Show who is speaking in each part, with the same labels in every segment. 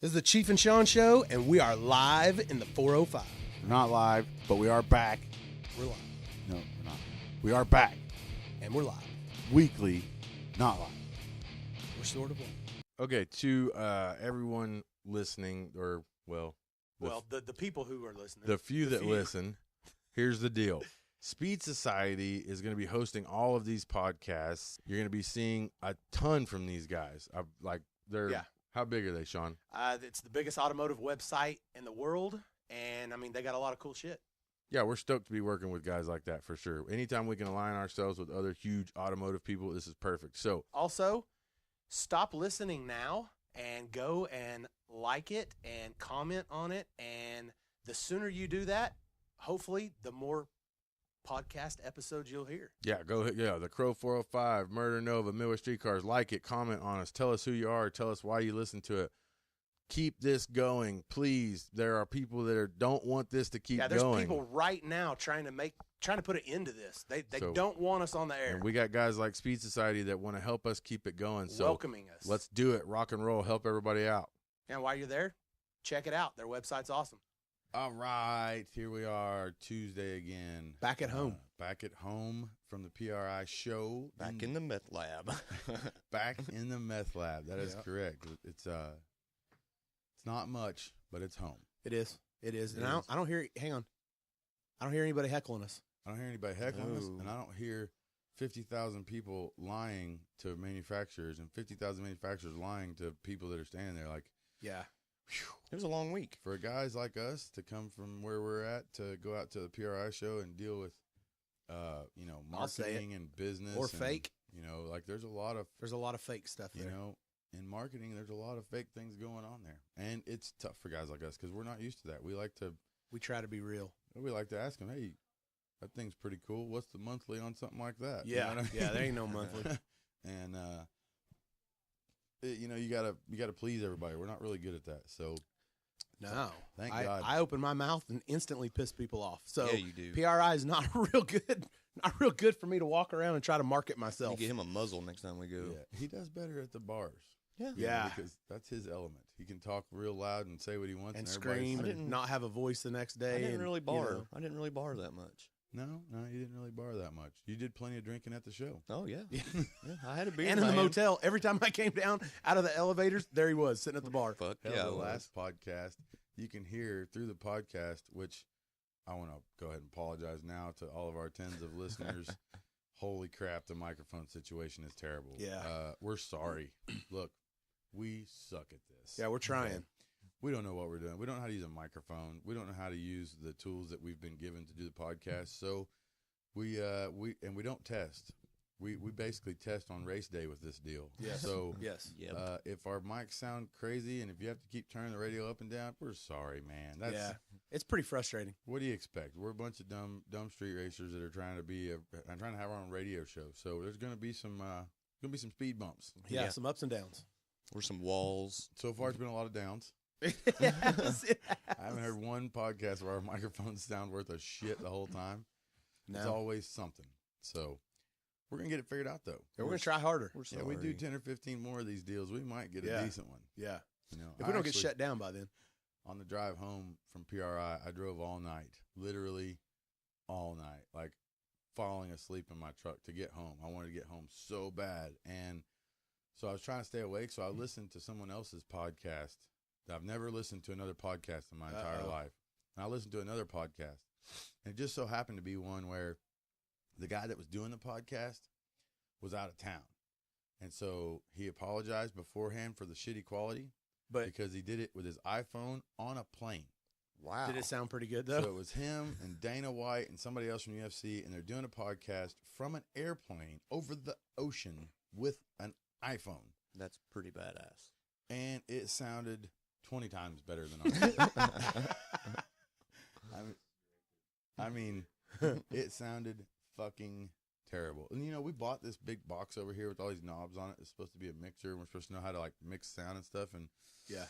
Speaker 1: This is the Chief and Shawn show, and we are live in the 405.
Speaker 2: We're not live, but we are back.
Speaker 1: We're live.
Speaker 2: No, we're not. We are back.
Speaker 1: And we're live.
Speaker 2: Weekly, not live.
Speaker 1: We're sort of live.
Speaker 3: Okay, to everyone listening, or,
Speaker 1: the people who are listening.
Speaker 3: the few that listen, here's the deal. Speed Society is going to be hosting all of these podcasts. You're going to be seeing a ton from these guys. How big are they, Shawn?
Speaker 1: It's the biggest automotive website in the world, and, I mean, they got a lot of cool shit.
Speaker 3: Yeah, we're stoked to be working with guys like that for sure. Anytime we can align ourselves with other huge automotive people, this is perfect. So,
Speaker 1: Also, stop listening now and go and like it and comment on it, and the sooner you do that, hopefully, the more podcast episodes you'll hear.
Speaker 3: yeah, the Crow 405, Murder Nova, Midwest Streetcars. Like it, comment on us, tell us who you are, tell us why you listen to it. Keep this going, please. There are people that don't want this to keep going.
Speaker 1: Yeah, there's people right now trying to put an end to this. They don't want us on the air.
Speaker 3: And we got guys like Speed Society that want to help us keep it going. So
Speaker 1: welcoming us.
Speaker 3: let's do it. Rock and roll. Help everybody out.
Speaker 1: And while you're there, check it out. Their website's awesome.
Speaker 2: All right, here we are, Tuesday again.
Speaker 1: Back at home.
Speaker 2: Back at home from the PRI show.
Speaker 4: Back in the meth lab.
Speaker 2: Back in the meth lab. That is correct. It's not much, but it's home.
Speaker 1: It is. And
Speaker 2: is.
Speaker 1: I don't hear. Hang on. I don't hear anybody heckling us.
Speaker 2: I don't hear anybody heckling us,
Speaker 4: No.
Speaker 2: and I don't hear 50,000 people lying to manufacturers and 50,000 manufacturers lying to people that are standing there. Like,
Speaker 1: Yeah.
Speaker 4: It was a long week.
Speaker 2: for guys like us to come from where we're at to go out to the PRI show and deal with,
Speaker 1: I'll say it.
Speaker 2: marketing and business
Speaker 1: Or
Speaker 2: and,
Speaker 1: fake.
Speaker 2: like there's a lot of,
Speaker 1: There's a lot of fake stuff there.
Speaker 2: in marketing, there's a lot of fake things going on there, and it's tough for guys like us because we're not used to that. We like to
Speaker 1: We try to be real.
Speaker 2: ask them, hey, that thing's pretty cool. What's the monthly on something like that? You
Speaker 1: Yeah.
Speaker 2: know what I
Speaker 1: Yeah,
Speaker 2: mean?
Speaker 1: there ain't no monthly.
Speaker 2: And you gotta please everybody. We're not really good at that. So
Speaker 1: No.
Speaker 2: thank
Speaker 1: I
Speaker 2: God.
Speaker 1: I open my mouth and instantly piss people off. So
Speaker 4: Yeah, you do.
Speaker 1: PRI is not real good for me to walk around and try to market
Speaker 4: You
Speaker 1: myself.
Speaker 4: get him a muzzle next time we go.
Speaker 2: Yeah, he does better at the bars.
Speaker 4: Yeah.
Speaker 2: you know,
Speaker 1: Yeah.
Speaker 2: because that's his element. He can talk real loud and say what he wants
Speaker 1: And
Speaker 2: everybody's-
Speaker 1: scream
Speaker 4: I
Speaker 1: and
Speaker 4: didn't-
Speaker 1: not have a voice the next day.
Speaker 4: I didn't
Speaker 1: and,
Speaker 4: really bar.
Speaker 1: you know.
Speaker 4: I didn't really bar that much.
Speaker 2: No, you didn't really bar that much. You did plenty of drinking at the show.
Speaker 4: Oh yeah.
Speaker 1: Yeah.
Speaker 4: Yeah, I had a beer.
Speaker 1: And in the
Speaker 4: my hand.
Speaker 1: motel, every time I came down out of the elevators, there he was sitting at the bar.
Speaker 4: Fuck
Speaker 2: Hell,
Speaker 4: yeah.
Speaker 2: the
Speaker 4: it was.
Speaker 2: last podcast, you can hear through the podcast, which I want to go ahead and apologize now to all of our tens of listeners. Holy crap, the microphone situation is terrible.
Speaker 1: Yeah.
Speaker 2: We're sorry. Look, we suck at this.
Speaker 1: Yeah, we're trying.
Speaker 2: We don't know what we're doing. We don't know how to use a microphone. We don't know how to use the tools that we've been given to do the podcast. So we don't test. We basically test on race day with this deal.
Speaker 1: Yes.
Speaker 2: So
Speaker 1: Yes.
Speaker 4: Yep.
Speaker 2: if our mics sound crazy and if you have to keep turning the radio up and down, we're sorry, man. That's
Speaker 1: Yeah. It's pretty frustrating.
Speaker 2: what do you expect? We're a bunch of dumb street racers that are trying to have our own radio show. So there's going to be some speed bumps.
Speaker 1: Yeah,
Speaker 4: Yeah.
Speaker 1: some ups and downs.
Speaker 4: We're some walls.
Speaker 2: So far, it's been a lot of downs.
Speaker 1: Yes, it
Speaker 2: I haven't heard one podcast where our microphones sound worth a shit the whole time. It's
Speaker 1: No.
Speaker 2: always something. So we're gonna get it figured out though.
Speaker 1: We're going to try harder.
Speaker 4: We're
Speaker 2: Yeah,
Speaker 4: sorry.
Speaker 2: we do 10 or 15 more of these deals. We might get
Speaker 1: Yeah.
Speaker 2: a decent one.
Speaker 1: Yeah.
Speaker 2: You know,
Speaker 1: If we don't get
Speaker 2: actually-
Speaker 1: shut down by then.
Speaker 2: on the drive home from PRI, I drove all night, literally all night, like falling asleep in my truck to get home. I wanted to get home so bad. And so I was trying to stay awake. So I listened to someone else's podcast. I've never listened to another podcast in my entire
Speaker 1: Uh-oh.
Speaker 2: life. And I listened to another podcast. And it just so happened to be one where the guy that was doing the podcast was out of town. And so he apologized beforehand for the shitty quality.
Speaker 1: But
Speaker 2: Because he did it with his iPhone on a plane.
Speaker 4: Wow.
Speaker 1: did it sound pretty good, though?
Speaker 2: So it was him and Dana White and somebody else from UFC, and they're doing a podcast from an airplane over the ocean with an iPhone.
Speaker 4: That's pretty badass.
Speaker 2: And it sounded 20 times better than ours. I mean, it sounded fucking terrible. And, we bought this big box over here with all these knobs on it. It's supposed to be a mixer, and we're supposed to know how to, mix sound and stuff. And
Speaker 1: Yeah.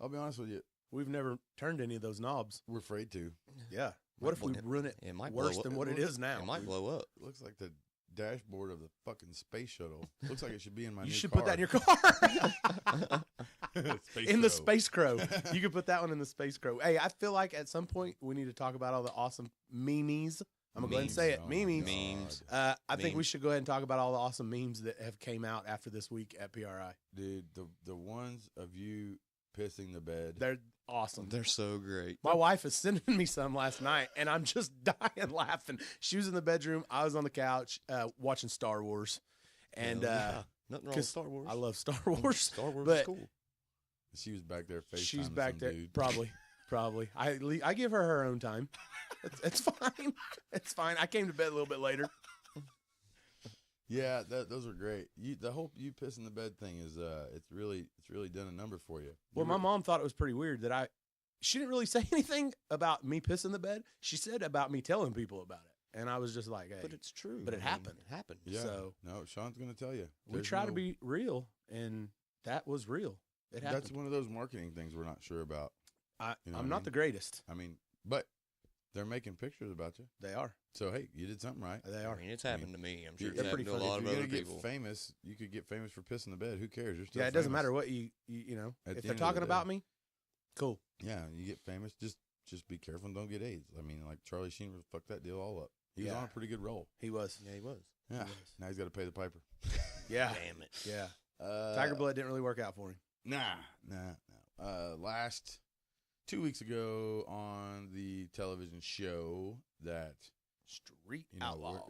Speaker 2: I'll be honest with you,
Speaker 1: We've never turned any of those knobs.
Speaker 2: we're afraid to.
Speaker 1: Yeah. What if we run it
Speaker 4: It might
Speaker 1: worse
Speaker 4: blow
Speaker 1: than
Speaker 4: up.
Speaker 1: what it is now?
Speaker 4: It might blow up.
Speaker 2: It looks like the dashboard of the fucking space shuttle. Looks like it should be in my
Speaker 1: You
Speaker 2: new
Speaker 1: should
Speaker 2: car.
Speaker 1: put that in your car.
Speaker 2: Space
Speaker 1: In the
Speaker 2: Crow.
Speaker 1: Space Crow. You could put that one in the Space Crow. Hey, I feel like at some point we need to talk about all the awesome memes. I'm going to go ahead and say it.
Speaker 2: Oh my
Speaker 1: Memes.
Speaker 4: Memes.
Speaker 2: God.
Speaker 1: I think we
Speaker 4: Memes.
Speaker 1: should go ahead and talk about all the awesome memes that have came out after this week at PRI.
Speaker 2: Dude, the ones of you pissing the bed.
Speaker 1: They're awesome.
Speaker 4: They're so great.
Speaker 1: My wife is sending me some last night, and I'm just dying laughing. She was in the bedroom. I was on the couch watching Star Wars. And
Speaker 4: Yeah. Nothing wrong with
Speaker 1: 'cause
Speaker 4: Star Wars.
Speaker 1: I love Star Wars.
Speaker 4: Star Wars
Speaker 1: but
Speaker 4: is cool.
Speaker 2: She was back there FaceTiming
Speaker 1: She's back
Speaker 2: some
Speaker 1: there.
Speaker 2: dude.
Speaker 1: Probably. I give her her own time. It's fine. It's fine. I came to bed a little bit later.
Speaker 2: Yeah, those are great. The whole you pissing the bed thing is it's really done a number for you.
Speaker 1: Well, my mom thought it was pretty weird that she didn't really say anything about me pissing the bed. She said about me telling people about it. And I was just like, hey,
Speaker 4: But it's true.
Speaker 1: But it happened.
Speaker 4: It happened.
Speaker 2: Yeah.
Speaker 1: so
Speaker 2: No, Sean's gonna tell you.
Speaker 1: we
Speaker 2: There's
Speaker 1: try to
Speaker 2: no-
Speaker 1: be real, and that was real. It happened.
Speaker 2: That's one of those marketing things we're not sure about. you know what
Speaker 1: I'm
Speaker 2: I
Speaker 1: not
Speaker 2: mean?
Speaker 1: the greatest.
Speaker 2: I mean, but they're making pictures about you.
Speaker 1: They are.
Speaker 2: So hey, you did something right.
Speaker 1: They
Speaker 4: I
Speaker 1: are.
Speaker 4: mean, it's happened to me. I'm sure
Speaker 2: You're-
Speaker 4: it's
Speaker 1: they're
Speaker 4: happened to a
Speaker 1: pretty
Speaker 4: lot
Speaker 2: If
Speaker 4: of
Speaker 2: you're
Speaker 4: other
Speaker 2: gonna get
Speaker 4: people.
Speaker 2: famous, you could get famous for pissing the bed. Who cares? You're still
Speaker 1: Yeah, it doesn't
Speaker 2: famous.
Speaker 1: matter what you know.
Speaker 2: At
Speaker 1: If
Speaker 2: the
Speaker 1: they're
Speaker 2: end of the
Speaker 1: talking
Speaker 2: day.
Speaker 1: about me, cool.
Speaker 2: Yeah, you get famous. Just be careful and don't get AIDS. I mean, like Charlie Sheen fucked that deal all up. He was
Speaker 1: Yeah.
Speaker 2: on a pretty good roll.
Speaker 1: He was.
Speaker 4: Yeah, he was.
Speaker 2: Yeah.
Speaker 1: was.
Speaker 2: Now he's got to pay the piper.
Speaker 1: Yeah.
Speaker 4: Damn it.
Speaker 1: Yeah.
Speaker 2: Uh,
Speaker 1: Tiger Blood didn't really work out for him.
Speaker 2: Nah. Last 2 weeks ago on the television show that
Speaker 1: Street
Speaker 2: you know,
Speaker 1: Outlaw.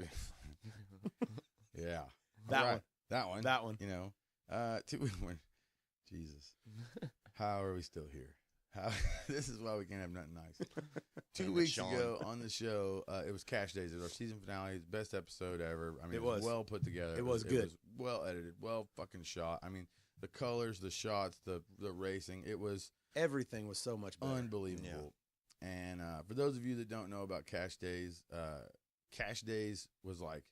Speaker 2: yeah,
Speaker 1: That
Speaker 2: Right.
Speaker 1: one.
Speaker 2: that one,
Speaker 1: That one.
Speaker 2: You know, Jesus, how are we still here? How this is why we can't have nothing nice. 2
Speaker 4: Damn it,
Speaker 2: weeks
Speaker 4: Sean.
Speaker 2: ago on the show, it was Cash Days. It was our season finale, it's best episode ever. I mean,
Speaker 1: It
Speaker 2: it was
Speaker 1: was.
Speaker 2: well put together.
Speaker 1: It was good.
Speaker 2: It was well edited, well fucking shot. I mean, the colors, the shots, the racing. It was
Speaker 1: Everything was so much better.
Speaker 2: unbelievable. And for those of you that don't know about Cash Days was like,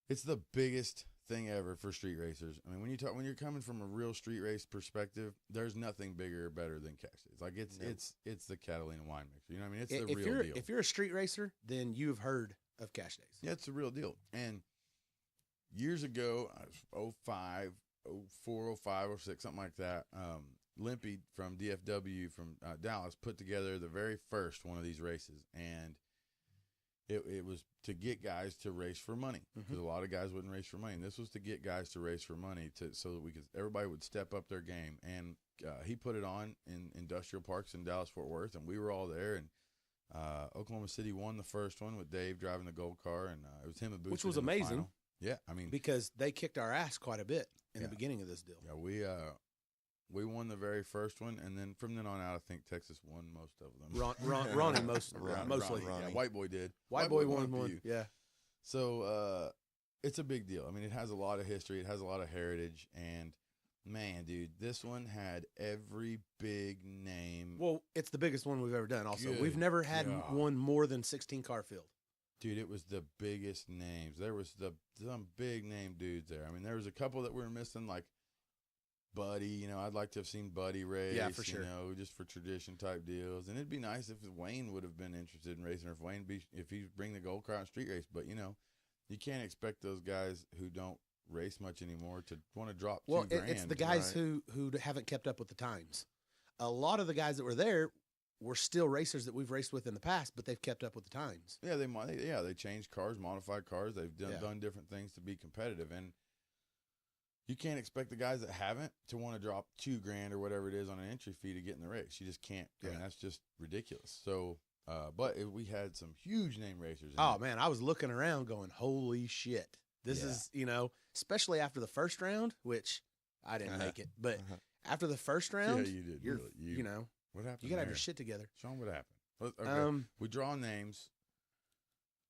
Speaker 2: it's the biggest thing ever for street racers. I mean, when you're coming from a real street race perspective, there's nothing bigger or better than Cash Days. Like it's the Catalina wine mixer. You know what I mean? It's the real deal.
Speaker 1: If you're a street racer, then you've heard of Cash Days.
Speaker 2: Yeah, it's the real deal. And years ago, 05, 04, 05, 06, something like that, Limpy from DFW from Dallas put together the very first one of these races. And it was to get guys to race for money, because a lot of guys wouldn't race for money. And this was to get guys to race for money so that everybody would step up their game. And he put it on in industrial parks in Dallas-Fort Worth, and we were all there. And Oklahoma City won the first one with Dave driving the gold car, and it was him and Boots.
Speaker 1: Which was
Speaker 2: in the
Speaker 1: amazing.
Speaker 2: final. Yeah, I mean,
Speaker 1: Because they kicked our ass quite a bit in the
Speaker 2: Yeah.
Speaker 1: beginning of this deal.
Speaker 2: yeah, we won the very first one, and then from then on out, I think Texas won most of them.
Speaker 1: Ronnie mostly.
Speaker 2: Yeah, White Boy did.
Speaker 1: White Boy won
Speaker 2: a
Speaker 1: one.
Speaker 2: few.
Speaker 1: Yeah.
Speaker 2: So it's a big deal. I mean, it has a lot of history. It has a lot of heritage. And, man, dude, this one had every big name.
Speaker 1: Well, it's the biggest one we've ever done. Also,
Speaker 2: Good
Speaker 1: we've never had
Speaker 2: God.
Speaker 1: one more than 16 car field.
Speaker 2: Dude, it was the biggest names. There was some big name dudes there. I mean, there was a couple that we were missing, like Buddy. You know, I'd like to have seen Buddy race.
Speaker 1: Yeah, for sure.
Speaker 2: You know, just for tradition type deals. And it'd be nice if Wayne would have been interested in racing, or if he bring the gold car on street race. But, you know, you can't expect those guys who don't race much anymore to want to drop
Speaker 1: Well,
Speaker 2: $2,000.
Speaker 1: it's the guys
Speaker 4: right.
Speaker 1: who haven't kept up with the times. A lot of the guys that were there were still racers that we've raced with in the past, but they've kept up with the times.
Speaker 2: Yeah, they changed cars, modified cars. They've done different things to be competitive, and you can't expect the guys that haven't to want to drop $2,000 or whatever it is on an entry fee to get in the race. You just can't. I mean,
Speaker 1: Yeah.
Speaker 2: that's just ridiculous. So, we had some huge name racers. in
Speaker 1: Oh
Speaker 2: it.
Speaker 1: man, I was looking around going, "Holy shit!" This
Speaker 2: Yeah.
Speaker 1: is, especially after the first round, which I didn't make it, but
Speaker 4: Uh-huh.
Speaker 1: after the first round,
Speaker 2: yeah, you did.
Speaker 1: you're,
Speaker 2: Really. What happened?
Speaker 1: you gotta have
Speaker 2: there?
Speaker 1: your shit together.
Speaker 2: Sean, what happened? Okay, we draw names.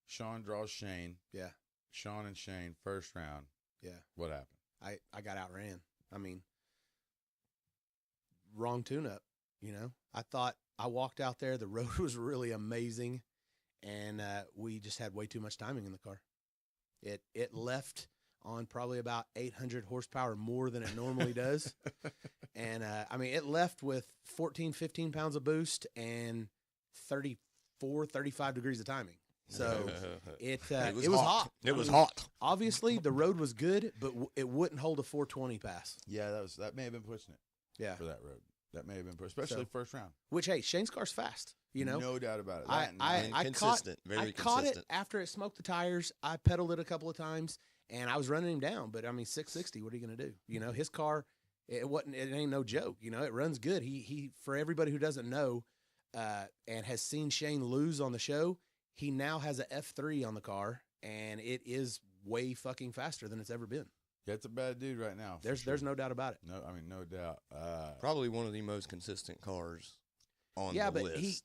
Speaker 2: Sean draws Shane.
Speaker 1: Yeah.
Speaker 2: Sean and Shane first round.
Speaker 1: Yeah.
Speaker 2: What happened?
Speaker 1: I got outran. I mean, wrong tune-up. I thought I walked out there. The road was really amazing, and we just had way too much timing in the car. It left on probably about 800 horsepower more than it normally does, and it left with 14, 15 pounds of boost and 34, 35 degrees of timing. So it
Speaker 4: was
Speaker 1: was
Speaker 4: hot.
Speaker 1: hot.
Speaker 4: It was
Speaker 1: I mean,
Speaker 4: hot.
Speaker 1: Obviously, the road was good, but it wouldn't hold a 420 pass.
Speaker 2: Yeah, that may have been pushing it
Speaker 1: Yeah.
Speaker 2: for that road. That may have been pushed, especially
Speaker 1: So-
Speaker 2: first round.
Speaker 1: Which, hey, Shane's car's fast. You know,
Speaker 2: No doubt about it.
Speaker 1: I
Speaker 2: That and
Speaker 4: And
Speaker 1: caught
Speaker 4: consistent, very
Speaker 1: I caught it
Speaker 4: consistent.
Speaker 1: after it smoked the tires. I pedaled it a couple of times, and I was running him down. But I mean, 660. What are you going to do? You know, his car, it ain't no joke. You know, it runs good. He for everybody who doesn't know, and has seen Shane lose on the show, he now has a F3 on the car, and it is way fucking faster than it's ever been.
Speaker 2: yeah, it's a bad dude right now. for
Speaker 1: There's
Speaker 2: sure.
Speaker 1: no doubt about it.
Speaker 2: no, I mean, no doubt.
Speaker 4: Probably one of the most consistent cars on
Speaker 1: Yeah,
Speaker 4: the
Speaker 1: but
Speaker 4: list.
Speaker 2: He's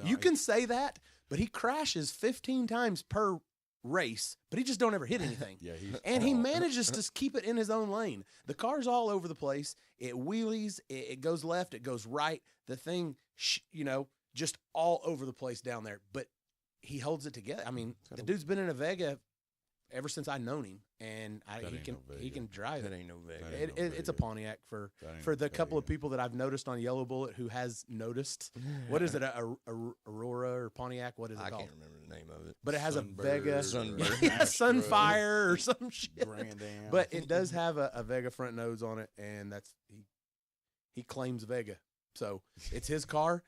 Speaker 1: you can say that, but he crashes 15 times per race, but he just don't ever hit anything.
Speaker 2: Yeah, he's
Speaker 1: And he manages to keep it in his own lane. The car's all over the place. It wheelies. It goes left. It goes right. The thing, just all over the place down there. But he holds it together. I mean, the dude's been in a Vega ever since I've known him, and
Speaker 2: That
Speaker 1: he
Speaker 2: ain't
Speaker 1: can
Speaker 2: no
Speaker 1: he
Speaker 2: Vega.
Speaker 1: can drive
Speaker 4: That
Speaker 1: it.
Speaker 4: ain't no Vega.
Speaker 2: That ain't
Speaker 1: It's a
Speaker 2: Vega.
Speaker 1: Pontiac for
Speaker 2: That ain't
Speaker 1: the couple of
Speaker 2: Vega.
Speaker 1: people that I've noticed on Yellow Bullet who has noticed. What is it, a Aurora or Pontiac? What is it
Speaker 4: I
Speaker 1: called?
Speaker 4: can't remember the name of it.
Speaker 1: But it has
Speaker 2: Sunbird
Speaker 1: a Vega,
Speaker 2: or
Speaker 4: Sunbird.
Speaker 1: yeah,
Speaker 2: Astro,
Speaker 1: Sunfire or some shit.
Speaker 2: Grand Am.
Speaker 1: But it does have a Vega front nose on it, and that's he claims Vega, so it's his car.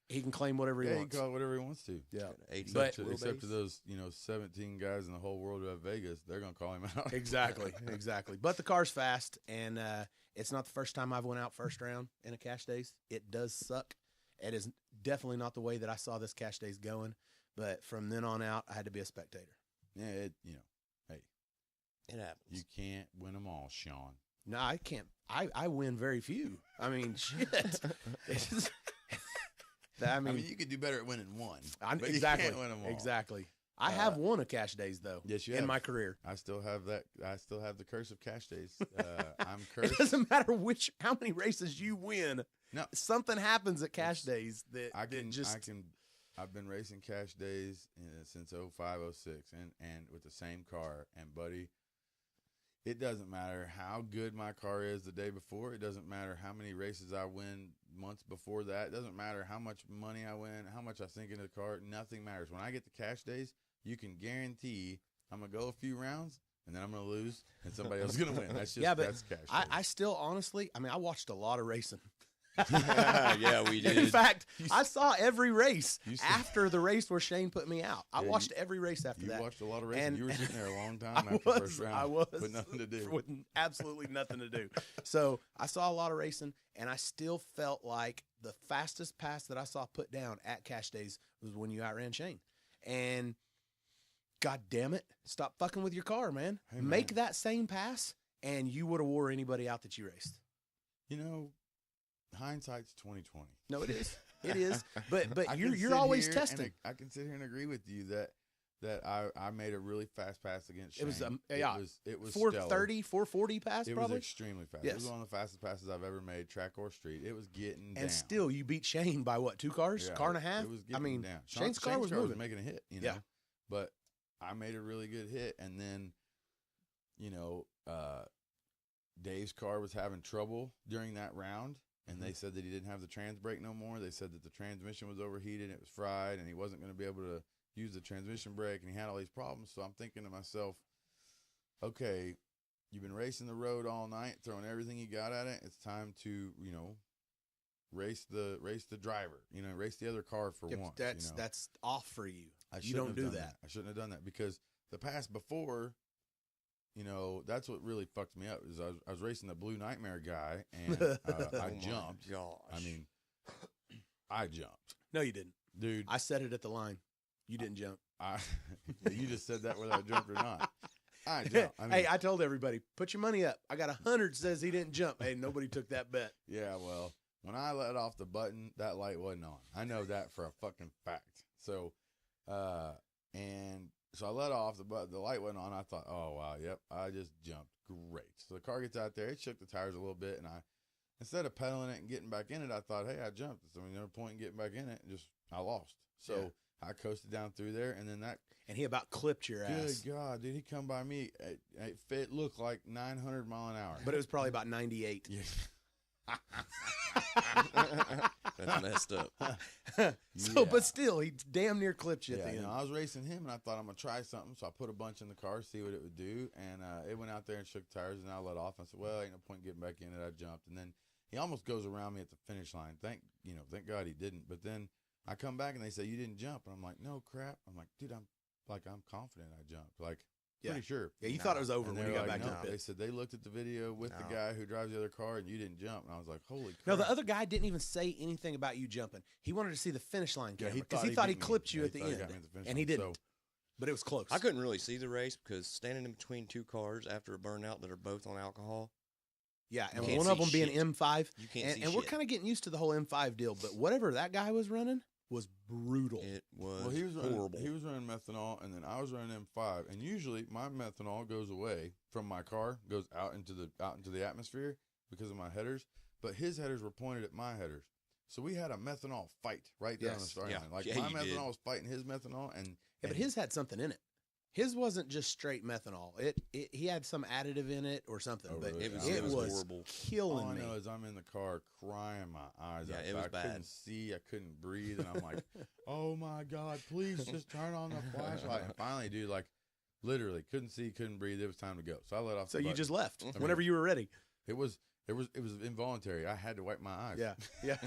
Speaker 1: He can claim whatever he
Speaker 2: yeah, he
Speaker 1: wants.
Speaker 2: can call it whatever he wants to.
Speaker 1: Yeah,
Speaker 4: 80
Speaker 1: But-
Speaker 2: Except to
Speaker 4: wheelbase.
Speaker 2: those, 17 guys in the whole world who have Vegas, they're gonna call him out.
Speaker 1: exactly. But the car's fast, and it's not the first time I've went out first round in a Cash Days. It does suck. It is definitely not the way that I saw this Cash Days going. But from then on out, I had to be a spectator.
Speaker 2: Yeah, hey,
Speaker 4: It happens.
Speaker 2: you can't win them all, Sean.
Speaker 1: No, I can't. I win very few. I mean, shit. It's-
Speaker 2: I mean, you could do better at winning one. But
Speaker 1: exactly.
Speaker 2: You can't win them all.
Speaker 1: Exactly. I have won a Cash Days though.
Speaker 2: Yes, you
Speaker 1: in
Speaker 2: have.
Speaker 1: my career.
Speaker 2: I still have that. I still have the curse of cash days. I'm
Speaker 1: It
Speaker 2: cursed.
Speaker 1: doesn't matter how many races you win.
Speaker 2: No.
Speaker 1: Something happens at Cash Days that
Speaker 2: I can.
Speaker 1: just
Speaker 2: I've been racing cash days since 05, 06, and with the same car. And buddy, it doesn't matter how good my car is the day before. It doesn't matter how many races I win months before that. It doesn't matter how much money I win, how much I sink into the car. Nothing matters. When I get to cash days, you can guarantee I'm gonna go a few rounds and then I'm gonna lose and somebody else is gonna win. That's just
Speaker 1: Yeah, but
Speaker 2: that's cash days.
Speaker 1: I still honestly, I mean, I watched a lot of racing.
Speaker 4: Yeah, we did.
Speaker 1: In fact, I saw every race
Speaker 2: You saw-
Speaker 1: after the race where Shane put me out. I
Speaker 2: Yeah,
Speaker 1: watched every race after
Speaker 2: you
Speaker 1: that.
Speaker 2: watched a lot of racing.
Speaker 1: And-
Speaker 2: You were sitting there a long time
Speaker 1: I
Speaker 2: after first round.
Speaker 1: I was
Speaker 2: with nothing to do.
Speaker 1: with absolutely nothing to do. So I saw a lot of racing, and I still felt like the fastest pass that I saw put down at Cash Days was when you outran Shane. And God damn it, stop fucking with your car, man.
Speaker 2: Hey, man.
Speaker 1: Make that same pass, and you would have wore anybody out that you raced.
Speaker 2: Hindsight's 2020.
Speaker 1: No, it is. It is. But
Speaker 2: I can sit
Speaker 1: you're always
Speaker 2: here
Speaker 1: testing.
Speaker 2: and I can sit here and agree with you that I made a really fast pass against Shane.
Speaker 1: It was,
Speaker 2: it was
Speaker 1: 430, 440 pass,
Speaker 2: It
Speaker 1: probably.
Speaker 2: was extremely fast.
Speaker 1: Yes.
Speaker 2: It was one of the fastest passes I've ever made, track or street. It was getting down.
Speaker 1: And still, you beat Shane by what, 2 cars?
Speaker 2: Yeah,
Speaker 1: Car and a half?
Speaker 2: It was
Speaker 1: I
Speaker 2: getting
Speaker 1: mean,
Speaker 2: down.
Speaker 1: Shane's car was moving.
Speaker 2: making a hit,
Speaker 1: Yeah.
Speaker 2: But I made a really good hit, and then, Dave's car was having trouble during that round, and they said that he didn't have the trans brake no more. They said that the transmission was overheated, it was fried, and he wasn't going to be able to use the transmission brake, and he had all these problems. So I'm thinking to myself, okay, you've been racing the road all night, throwing everything you got at it. It's time to, race the driver, race the other car for
Speaker 1: Yeah,
Speaker 2: once.
Speaker 1: that's off for you.
Speaker 2: I
Speaker 1: You
Speaker 2: shouldn't
Speaker 1: don't
Speaker 2: have
Speaker 1: do
Speaker 2: done
Speaker 1: that.
Speaker 2: I shouldn't have done that because the pass before, that's what really fucked me up. Is I was racing the Blue Nightmare guy, and I jumped.
Speaker 4: Gosh.
Speaker 2: I mean, I jumped,
Speaker 1: No, you didn't.
Speaker 2: dude.
Speaker 1: I said it at the line. You didn't jump.
Speaker 2: You just said that whether I jumped or not. I jumped. I mean,
Speaker 1: Hey, I told everybody, put your money up. I got 100 says he didn't jump. Hey, nobody took that bet.
Speaker 2: yeah. Well, when I let off the button, that light wasn't on. I know that for a fucking fact. So, and so I let off the light wasn't on. I thought, oh wow, yep, I just jumped. Great. So the car gets out there, it shook the tires a little bit, and instead of pedaling it and getting back in it, I thought, hey, I jumped. So no point in getting back in it. I lost. So
Speaker 1: Yeah.
Speaker 2: I coasted down through there, and then
Speaker 1: And he about clipped your ass.
Speaker 2: good God, dude, he come by me. It looked like 900 mile an hour.
Speaker 1: But it was probably about 98.
Speaker 2: Yeah.
Speaker 4: That's all messed up.
Speaker 1: So, but still, he damn near clipped you at
Speaker 2: Yeah,
Speaker 1: the end.
Speaker 2: I was racing him, and I thought I'm gonna try something, so I put a bunch in the car, see what it would do, and it went out there and shook tires, and I let off. I said, "Well, ain't no point getting back in it." I jumped, and then he almost goes around me at the finish line. Thank God he didn't. But then I come back, and they say you didn't jump, and I'm like, "No crap." I'm like, "Dude, I'm confident I jumped, like pretty sure."
Speaker 1: Yeah, you thought it was over
Speaker 2: And
Speaker 1: when
Speaker 2: they
Speaker 1: you
Speaker 2: were
Speaker 1: got
Speaker 2: like,
Speaker 1: back to
Speaker 2: "No."
Speaker 1: the
Speaker 2: They
Speaker 1: pit.
Speaker 2: said they looked at the video with the
Speaker 4: No.
Speaker 2: guy who drives the other car, and you didn't jump. And I was like, "Holy crap!"
Speaker 1: No, the other guy didn't even say anything about you jumping. He wanted to see the finish line
Speaker 2: Yeah,
Speaker 1: camera because he thought he
Speaker 2: beat me.
Speaker 1: clipped you
Speaker 2: Yeah,
Speaker 1: at the
Speaker 2: he thought he
Speaker 1: end,
Speaker 2: got me at the finish
Speaker 1: and he
Speaker 2: line,
Speaker 1: didn't.
Speaker 2: so-
Speaker 1: But it was close.
Speaker 4: I couldn't really see the race because standing in between two cars after a burnout that are both on alcohol,
Speaker 1: Yeah, and
Speaker 4: can't
Speaker 1: one of
Speaker 4: see
Speaker 1: them being
Speaker 4: shit.
Speaker 1: M5,
Speaker 4: you can't
Speaker 1: and,
Speaker 4: see
Speaker 1: and
Speaker 4: shit.
Speaker 1: we're kind of getting used to the whole M5 deal. But whatever that guy was running was brutal.
Speaker 4: It was
Speaker 2: Well, he was
Speaker 4: horrible.
Speaker 2: running, he was running methanol, and then I was running M5. And usually, my methanol goes away from my car, goes out into the atmosphere because of my headers. But his headers were pointed at my headers, so we had a methanol fight right there on the
Speaker 1: Yes.
Speaker 2: starting
Speaker 4: Yeah.
Speaker 2: line. Like
Speaker 4: Yeah,
Speaker 2: my
Speaker 4: you
Speaker 2: methanol
Speaker 4: did.
Speaker 2: was fighting his methanol, and
Speaker 1: Yeah, but his had something in it. His wasn't just straight methanol. He had some additive in it or something.
Speaker 2: Oh,
Speaker 1: but
Speaker 2: really?
Speaker 1: it was
Speaker 4: horrible.
Speaker 2: all
Speaker 1: killing
Speaker 2: I
Speaker 1: me.
Speaker 2: know is I'm in the car crying my eyes
Speaker 4: Yeah,
Speaker 2: out.
Speaker 4: it was
Speaker 2: I
Speaker 4: bad.
Speaker 2: couldn't see, I couldn't breathe, and I'm like, "Oh my God, please just turn on the flashlight!" And finally, dude, like literally couldn't see, couldn't breathe. It was time to go, so I let off.
Speaker 1: So
Speaker 2: the
Speaker 1: you
Speaker 2: button.
Speaker 1: just left
Speaker 4: Mhm.
Speaker 1: whenever you were ready.
Speaker 2: It was involuntary. I had to wipe my eyes.
Speaker 1: Yeah, yeah.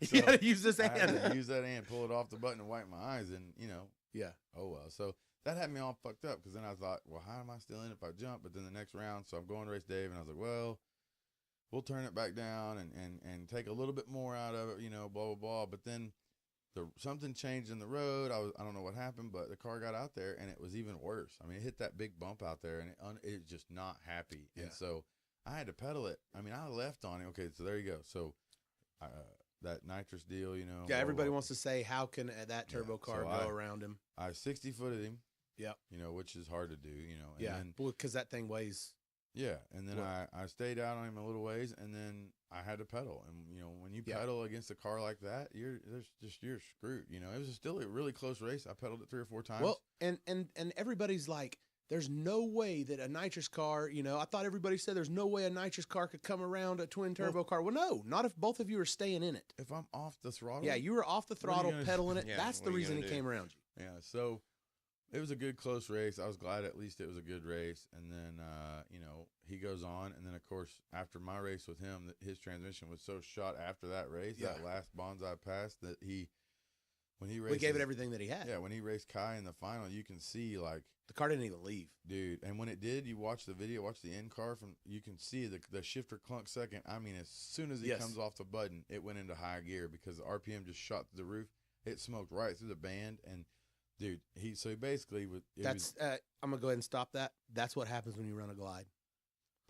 Speaker 2: So,
Speaker 1: you got to use this
Speaker 2: I had
Speaker 1: hand.
Speaker 2: to use that hand, pull it off the button, and wipe my eyes, and
Speaker 1: Yeah.
Speaker 2: oh well. So that had me all fucked up because then I thought, well, how am I still in if I jump? But then the next round, so I'm going to race Dave, and I was like, well, we'll turn it back down and take a little bit more out of it, blah blah blah. But then something changed in the road. I don't know what happened, but the car got out there, and it was even worse. I mean, it hit that big bump out there, and it was just not happy.
Speaker 1: Yeah.
Speaker 2: And so I had to pedal it. I mean, I left on it. Okay, so there you go. So that nitrous deal,
Speaker 1: Yeah,
Speaker 2: blah,
Speaker 1: everybody
Speaker 2: blah.
Speaker 1: wants to say, how can that turbo
Speaker 2: Yeah,
Speaker 1: car
Speaker 2: so
Speaker 1: go around him?
Speaker 2: I 60-footed him.
Speaker 1: Yep.
Speaker 2: Which is hard to do, and
Speaker 1: Yeah,
Speaker 2: then,
Speaker 1: because that thing weighs.
Speaker 2: yeah, and then
Speaker 1: What?
Speaker 2: I stayed out on him a little ways, and then I had to pedal, and when you
Speaker 1: Yeah.
Speaker 2: pedal against a car like that, you're screwed. It was still a really close race. I pedaled it 3 or 4 times.
Speaker 1: Well, and everybody's like, there's no way that a nitrous car, I thought everybody said there's no way a nitrous car could come around a twin turbo car. Well, no, not if both of you are staying in it.
Speaker 2: if I'm off the throttle,
Speaker 1: Yeah, you were off the
Speaker 2: What are you
Speaker 1: throttle,
Speaker 2: gonna-
Speaker 1: pedaling it.
Speaker 4: Yeah,
Speaker 1: That's
Speaker 4: what
Speaker 1: the
Speaker 4: are you
Speaker 1: reason he
Speaker 4: gonna do?
Speaker 1: came around you.
Speaker 2: yeah. So it was a good close race. I was glad at least it was a good race. And then he goes on, and then of course after my race with him, his transmission was so shot after that race, that
Speaker 1: Yeah.
Speaker 2: last bonsai pass, that when he
Speaker 1: We
Speaker 2: raced,
Speaker 1: gave it everything that he had.
Speaker 2: Yeah, when he raced Kai in the final, you can see like.
Speaker 1: The car didn't even leave.
Speaker 2: Dude, and when it did, you watch the video, watch the end car you can see the shifter clunk second. I mean, as soon as he
Speaker 1: Yes.
Speaker 2: comes off the button, it went into high gear because the RPM just shot through the roof. It smoked right through the band, and dude, he basically
Speaker 1: I'm gonna go ahead and stop that. That's what happens when you run a glide.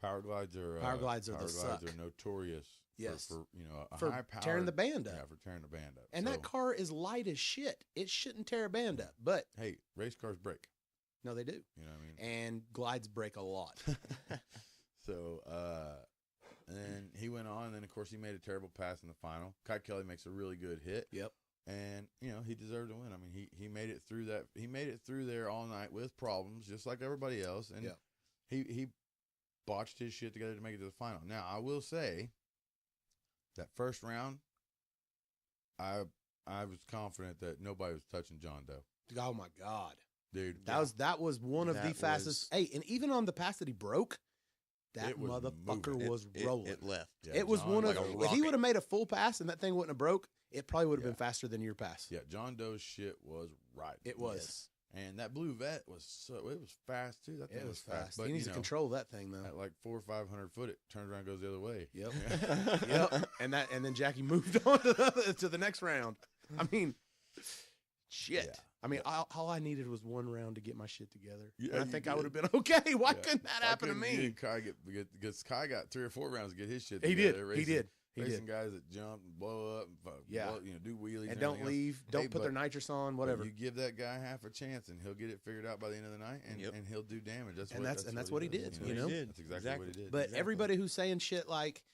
Speaker 2: power glides are
Speaker 1: Power glides are the suck.
Speaker 2: notorious.
Speaker 1: Yes.
Speaker 2: for a
Speaker 1: For
Speaker 2: high power
Speaker 1: tearing the band up.
Speaker 2: Yeah, for tearing the band up.
Speaker 1: And
Speaker 2: So,
Speaker 1: that car is light as shit. It shouldn't tear a band up, but
Speaker 2: hey, race cars break.
Speaker 1: no, they do.
Speaker 2: You know what I mean?
Speaker 1: And glides break a lot.
Speaker 2: So, and then he went on, and then of course he made a terrible pass in the final. Kai Kelly makes a really good hit.
Speaker 1: Yep.
Speaker 2: And he deserved to win. I mean, he made it through that. He made it through there all night with problems, just like everybody else. And
Speaker 1: Yep.
Speaker 2: he botched his shit together to make it to the final. Now, I will say that first round, I was confident that nobody was touching John Doe,
Speaker 1: Oh my God.
Speaker 2: dude.
Speaker 1: That was one of the
Speaker 4: That
Speaker 1: fastest. Hey, and even on the pass that he broke, that
Speaker 2: It was
Speaker 1: motherfucker
Speaker 2: moving.
Speaker 1: was rolling.
Speaker 4: It left.
Speaker 2: Yeah,
Speaker 1: it was
Speaker 2: John
Speaker 1: one of
Speaker 4: like a
Speaker 1: if he
Speaker 4: rocket.
Speaker 1: would have made a full pass and that thing wouldn't have broke, it probably would have
Speaker 2: Yeah.
Speaker 1: been faster than your pass.
Speaker 2: Yeah, John Doe's shit was right.
Speaker 1: It was.
Speaker 2: Yes. And that blue vet was it was fast too. That thing
Speaker 1: It was fast.
Speaker 2: But
Speaker 1: He needs to control that thing though.
Speaker 2: at like 400 or 500 foot, it turns around and goes the other way.
Speaker 1: Yep. Yep. And then Jackie moved on to the next round. I mean, shit.
Speaker 2: Yeah.
Speaker 1: I mean, all I needed was one round to get my shit together.
Speaker 2: Yeah,
Speaker 1: And I
Speaker 2: you
Speaker 1: think I
Speaker 2: did.
Speaker 1: would have been okay. Why
Speaker 2: Yeah.
Speaker 1: couldn't that
Speaker 2: Why
Speaker 1: happen to
Speaker 2: couldn't
Speaker 1: me?
Speaker 2: you and Kai because Kai got 3 or 4 rounds to get his shit
Speaker 1: He
Speaker 2: together.
Speaker 1: did.
Speaker 2: Racing,
Speaker 1: He did. He
Speaker 2: racing
Speaker 1: did.
Speaker 2: guys that jump and blow up and
Speaker 1: Yeah.
Speaker 2: do wheelies
Speaker 1: And don't
Speaker 2: everything else.
Speaker 1: leave. Don't
Speaker 2: Hey,
Speaker 1: put their
Speaker 2: but-
Speaker 1: nitrous on.
Speaker 2: But
Speaker 1: Whatever.
Speaker 2: you give that guy half a chance, and he'll get it figured out by the end of the night, and,
Speaker 4: Yep.
Speaker 2: and he'll do damage. That's
Speaker 1: And
Speaker 2: what,
Speaker 1: that's what he
Speaker 2: does,
Speaker 1: did,
Speaker 4: That's
Speaker 1: you
Speaker 4: what
Speaker 1: know?
Speaker 4: he did.
Speaker 2: That's exactly
Speaker 4: Exactly.
Speaker 2: what he did.
Speaker 1: But
Speaker 4: Exactly.
Speaker 1: everybody who's saying shit like,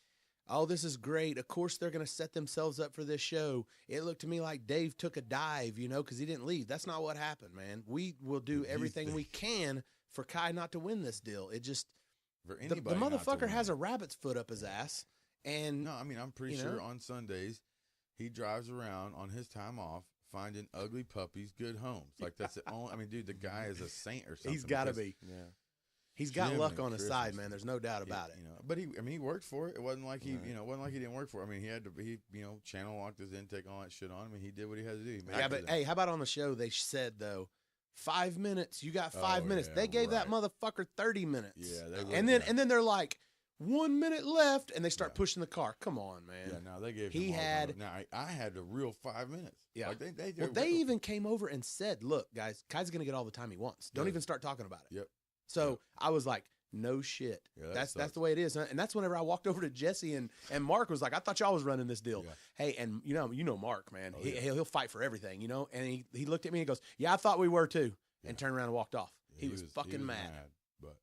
Speaker 1: "Oh, this is great. Of course they're going to set themselves up for this show." It looked to me like Dave took a dive, because he didn't leave. That's not what happened, man. We will do
Speaker 2: You
Speaker 1: everything we
Speaker 2: think-
Speaker 1: can for Kai not to win this deal. It just
Speaker 2: For
Speaker 1: the
Speaker 2: anybody not to
Speaker 1: motherfucker
Speaker 2: win.
Speaker 1: has a rabbit's foot up his ass, and
Speaker 2: No, I mean I'm pretty
Speaker 1: you
Speaker 2: sure
Speaker 1: know?
Speaker 2: on Sundays he drives around on his time off finding ugly puppies good homes. Like that's the only. I mean, dude, the guy is a saint or something.
Speaker 1: He's got to
Speaker 2: because
Speaker 1: be.
Speaker 4: Yeah.
Speaker 1: He's got
Speaker 2: Jim
Speaker 1: luck
Speaker 2: and
Speaker 1: on his
Speaker 2: Chris
Speaker 1: side,
Speaker 2: and
Speaker 1: man.
Speaker 2: stuff.
Speaker 1: There's no doubt about it.
Speaker 2: You know, but he worked for it. It wasn't like he,
Speaker 4: Right.
Speaker 2: it wasn't like he didn't work for it. I mean, he had to, channel locked his intake, all that shit on. I mean, he did what he had to do. He made
Speaker 1: Yeah,
Speaker 2: it
Speaker 1: but
Speaker 2: to
Speaker 1: hey, how about on the show? They said though, 5 minutes. You got 5
Speaker 2: Oh,
Speaker 1: minutes.
Speaker 2: yeah,
Speaker 1: They gave that
Speaker 2: right.
Speaker 1: motherfucker 30 minutes.
Speaker 2: Yeah, they would,
Speaker 1: and then
Speaker 2: yeah.
Speaker 1: they're like 1 minute left, and they start
Speaker 2: Yeah.
Speaker 1: pushing the car. Come on, man.
Speaker 2: Yeah, no, they gave
Speaker 1: He
Speaker 2: him all the
Speaker 1: had-
Speaker 2: time. Now I had the real 5 minutes.
Speaker 1: Yeah.
Speaker 2: Like they
Speaker 1: Well, they even came over and said, "Look, guys, Kai's gonna get all the time he wants. Don't
Speaker 2: Yeah.
Speaker 1: even start talking about it."
Speaker 2: Yep.
Speaker 1: So
Speaker 2: Yep.
Speaker 1: I was like, "No shit."
Speaker 2: Yeah, that
Speaker 1: that's
Speaker 2: sucks.
Speaker 1: the way it is, and that's whenever I walked over to Jesse and Mark was like, "I thought y'all was running this deal."
Speaker 2: Yeah.
Speaker 1: Hey, and you know Mark, man,
Speaker 2: Oh,
Speaker 1: he,
Speaker 2: yeah.
Speaker 1: he'll fight for everything, you know. And he looked at me and goes, "Yeah, I thought we were too,"
Speaker 2: Yeah.
Speaker 1: and turned around and walked off.
Speaker 2: Yeah,
Speaker 1: he was fucking mad.
Speaker 2: But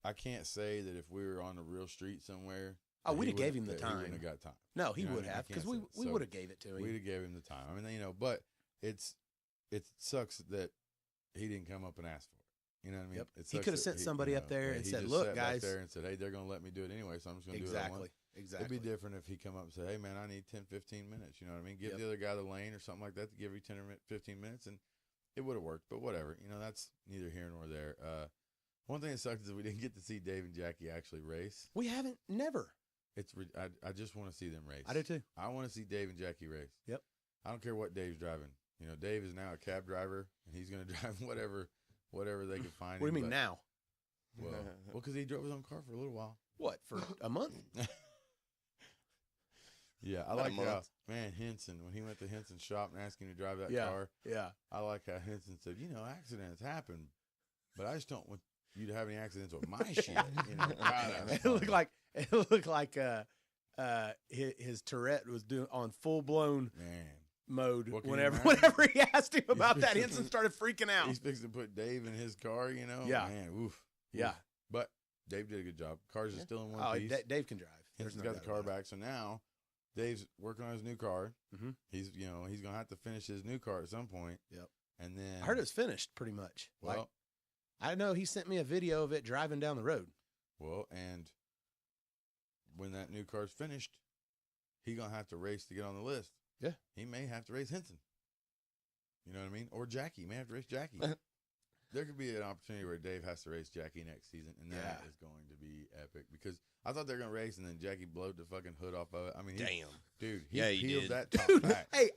Speaker 2: I can't say that if we were on the real street somewhere.
Speaker 1: Oh,
Speaker 2: that
Speaker 1: we'd
Speaker 2: he
Speaker 1: have gave him
Speaker 2: wouldn't-
Speaker 1: the
Speaker 2: that He wouldn't
Speaker 1: time.
Speaker 2: have got time.
Speaker 1: No, he
Speaker 2: You know what
Speaker 1: would
Speaker 2: I mean? I
Speaker 1: have because
Speaker 2: can't
Speaker 1: we
Speaker 2: say. So,
Speaker 1: would have gave it to him.
Speaker 2: We'd have gave him the time. I mean, but it sucks that he didn't come up and ask for it. You know what I mean?
Speaker 1: Yep.
Speaker 2: It
Speaker 1: He
Speaker 2: sucks
Speaker 1: could have
Speaker 2: that
Speaker 1: sent somebody up there and
Speaker 2: he
Speaker 1: said,
Speaker 2: just
Speaker 1: "Look,
Speaker 2: sat back
Speaker 1: guys."
Speaker 2: there and said, hey, they're going to let me do it anyway, so I'm just going to do it. I want.
Speaker 1: Exactly.
Speaker 2: It'd be different if he come up and said, hey, man, I need 10, 15 minutes. You know what I mean? Give
Speaker 1: Yep.
Speaker 2: the other guy the lane or something like that to give you 10 or 15 minutes, and it would have worked. But whatever. That's neither here nor there. One thing that sucks is we didn't get to see Dave and Jackie actually race.
Speaker 1: We haven't never.
Speaker 2: I just want to see them race.
Speaker 1: I do too.
Speaker 2: I want to see Dave and Jackie race.
Speaker 1: Yep.
Speaker 2: I don't care what Dave's driving. Dave is now a cab driver, and he's going to drive whatever they can find.
Speaker 1: What do you mean
Speaker 2: but-
Speaker 1: now?
Speaker 2: Well, because he drove his own car for a little while.
Speaker 1: What, for a month?
Speaker 2: Yeah, I
Speaker 4: About a
Speaker 2: like how,
Speaker 4: month.
Speaker 2: man, Henson, when he went to Henson's shop and asked him to drive that
Speaker 1: Yeah.
Speaker 2: car,
Speaker 1: Yeah.
Speaker 2: I like how Henson said, accidents happen, but I just don't want you to have any accidents with my shit. God, that was
Speaker 1: It looked
Speaker 2: funny.
Speaker 1: like his Tourette was doing on full blown
Speaker 2: Man.
Speaker 1: mode
Speaker 2: Well, can you
Speaker 1: whenever
Speaker 2: imagine?
Speaker 1: whenever he asked him about that.
Speaker 2: fixing
Speaker 1: Henson
Speaker 2: to-
Speaker 1: started freaking out.
Speaker 2: He's fixing to put Dave in his car,
Speaker 1: Yeah.
Speaker 2: Man, oof.
Speaker 1: Yeah.
Speaker 2: Oof. But Dave did a good job. Cars are still in one
Speaker 1: Oh,
Speaker 2: piece.
Speaker 1: Dave can drive. There's
Speaker 2: Henson's
Speaker 1: no
Speaker 2: got the
Speaker 1: doubt
Speaker 2: car
Speaker 1: about it.
Speaker 2: back, so now Dave's working on his new car.
Speaker 1: Mhm.
Speaker 2: He's gonna have to finish his new car at some point.
Speaker 1: Yep.
Speaker 2: And then
Speaker 1: I heard it was finished pretty much.
Speaker 2: well,
Speaker 1: Like, I know he sent me a video of it driving down the road.
Speaker 2: and when that new car's finished, he gonna have to race to get on the list.
Speaker 1: Yeah.
Speaker 2: He may have to race Henson. You know what I mean? Or Jackie. He may have to race Jackie. There could be an opportunity where Dave has to race Jackie next season, and that
Speaker 1: Yeah.
Speaker 2: is going to be epic because I thought they were going to race, and then Jackie blowed the fucking hood off of it. I mean,
Speaker 4: Damn.
Speaker 2: dude, he
Speaker 4: Yeah, he
Speaker 2: peeled
Speaker 4: did.
Speaker 2: that top
Speaker 1: Dude,
Speaker 2: back.
Speaker 1: hey,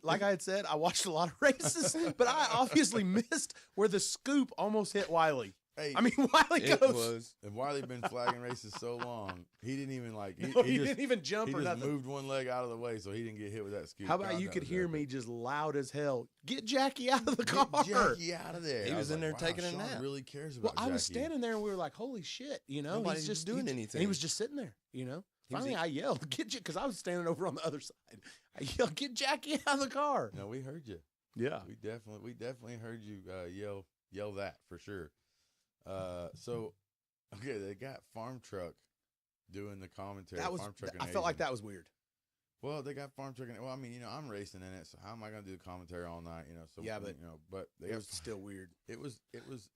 Speaker 1: like I had said, I watched a lot of races, but I obviously missed where the scoop almost hit Wiley.
Speaker 2: Hey,
Speaker 1: I mean, Wiley
Speaker 4: It
Speaker 1: goes.
Speaker 4: was.
Speaker 2: and Wiley been flagging races so long, he didn't even like.
Speaker 1: No, he
Speaker 2: just,
Speaker 1: didn't even jump
Speaker 2: he
Speaker 1: or
Speaker 2: just
Speaker 1: nothing.
Speaker 2: moved one leg out of the way so he didn't get hit with that scoop.
Speaker 1: How about
Speaker 2: God,
Speaker 1: you
Speaker 2: that
Speaker 1: could
Speaker 2: was
Speaker 1: hear
Speaker 2: epic.
Speaker 1: me just loud as hell? Get Jackie out of the
Speaker 2: Get
Speaker 1: car.
Speaker 2: Jackie out of there.
Speaker 4: He
Speaker 2: I
Speaker 4: was in
Speaker 2: like,
Speaker 4: there
Speaker 2: wow,
Speaker 4: taking a
Speaker 2: Shawn
Speaker 4: nap.
Speaker 2: really cares
Speaker 1: Well,
Speaker 2: about
Speaker 1: I was
Speaker 2: Jackie.
Speaker 1: standing there and we were like, "Holy shit!"
Speaker 4: Nobody's
Speaker 1: he's just
Speaker 4: doing
Speaker 1: he-
Speaker 4: anything.
Speaker 1: And he was just sitting there.
Speaker 4: He was
Speaker 1: Finally, I yelled, "Get you!" Because I was standing over on the other side. I yelled, "Get Jackie out of the car!"
Speaker 2: No, we heard you.
Speaker 1: Yeah.
Speaker 2: We definitely heard you yell that for sure. So okay, they got Farm Truck doing the commentary.
Speaker 1: That was.
Speaker 2: Farm Truck and
Speaker 1: I felt like
Speaker 2: Asian.
Speaker 1: that was weird.
Speaker 2: Well, they got Farm Truck. Well, I mean, I'm racing in it, so how am I going to do the commentary all night? So
Speaker 1: Yeah, but
Speaker 2: but they
Speaker 1: It
Speaker 2: got
Speaker 1: was still weird.
Speaker 2: it was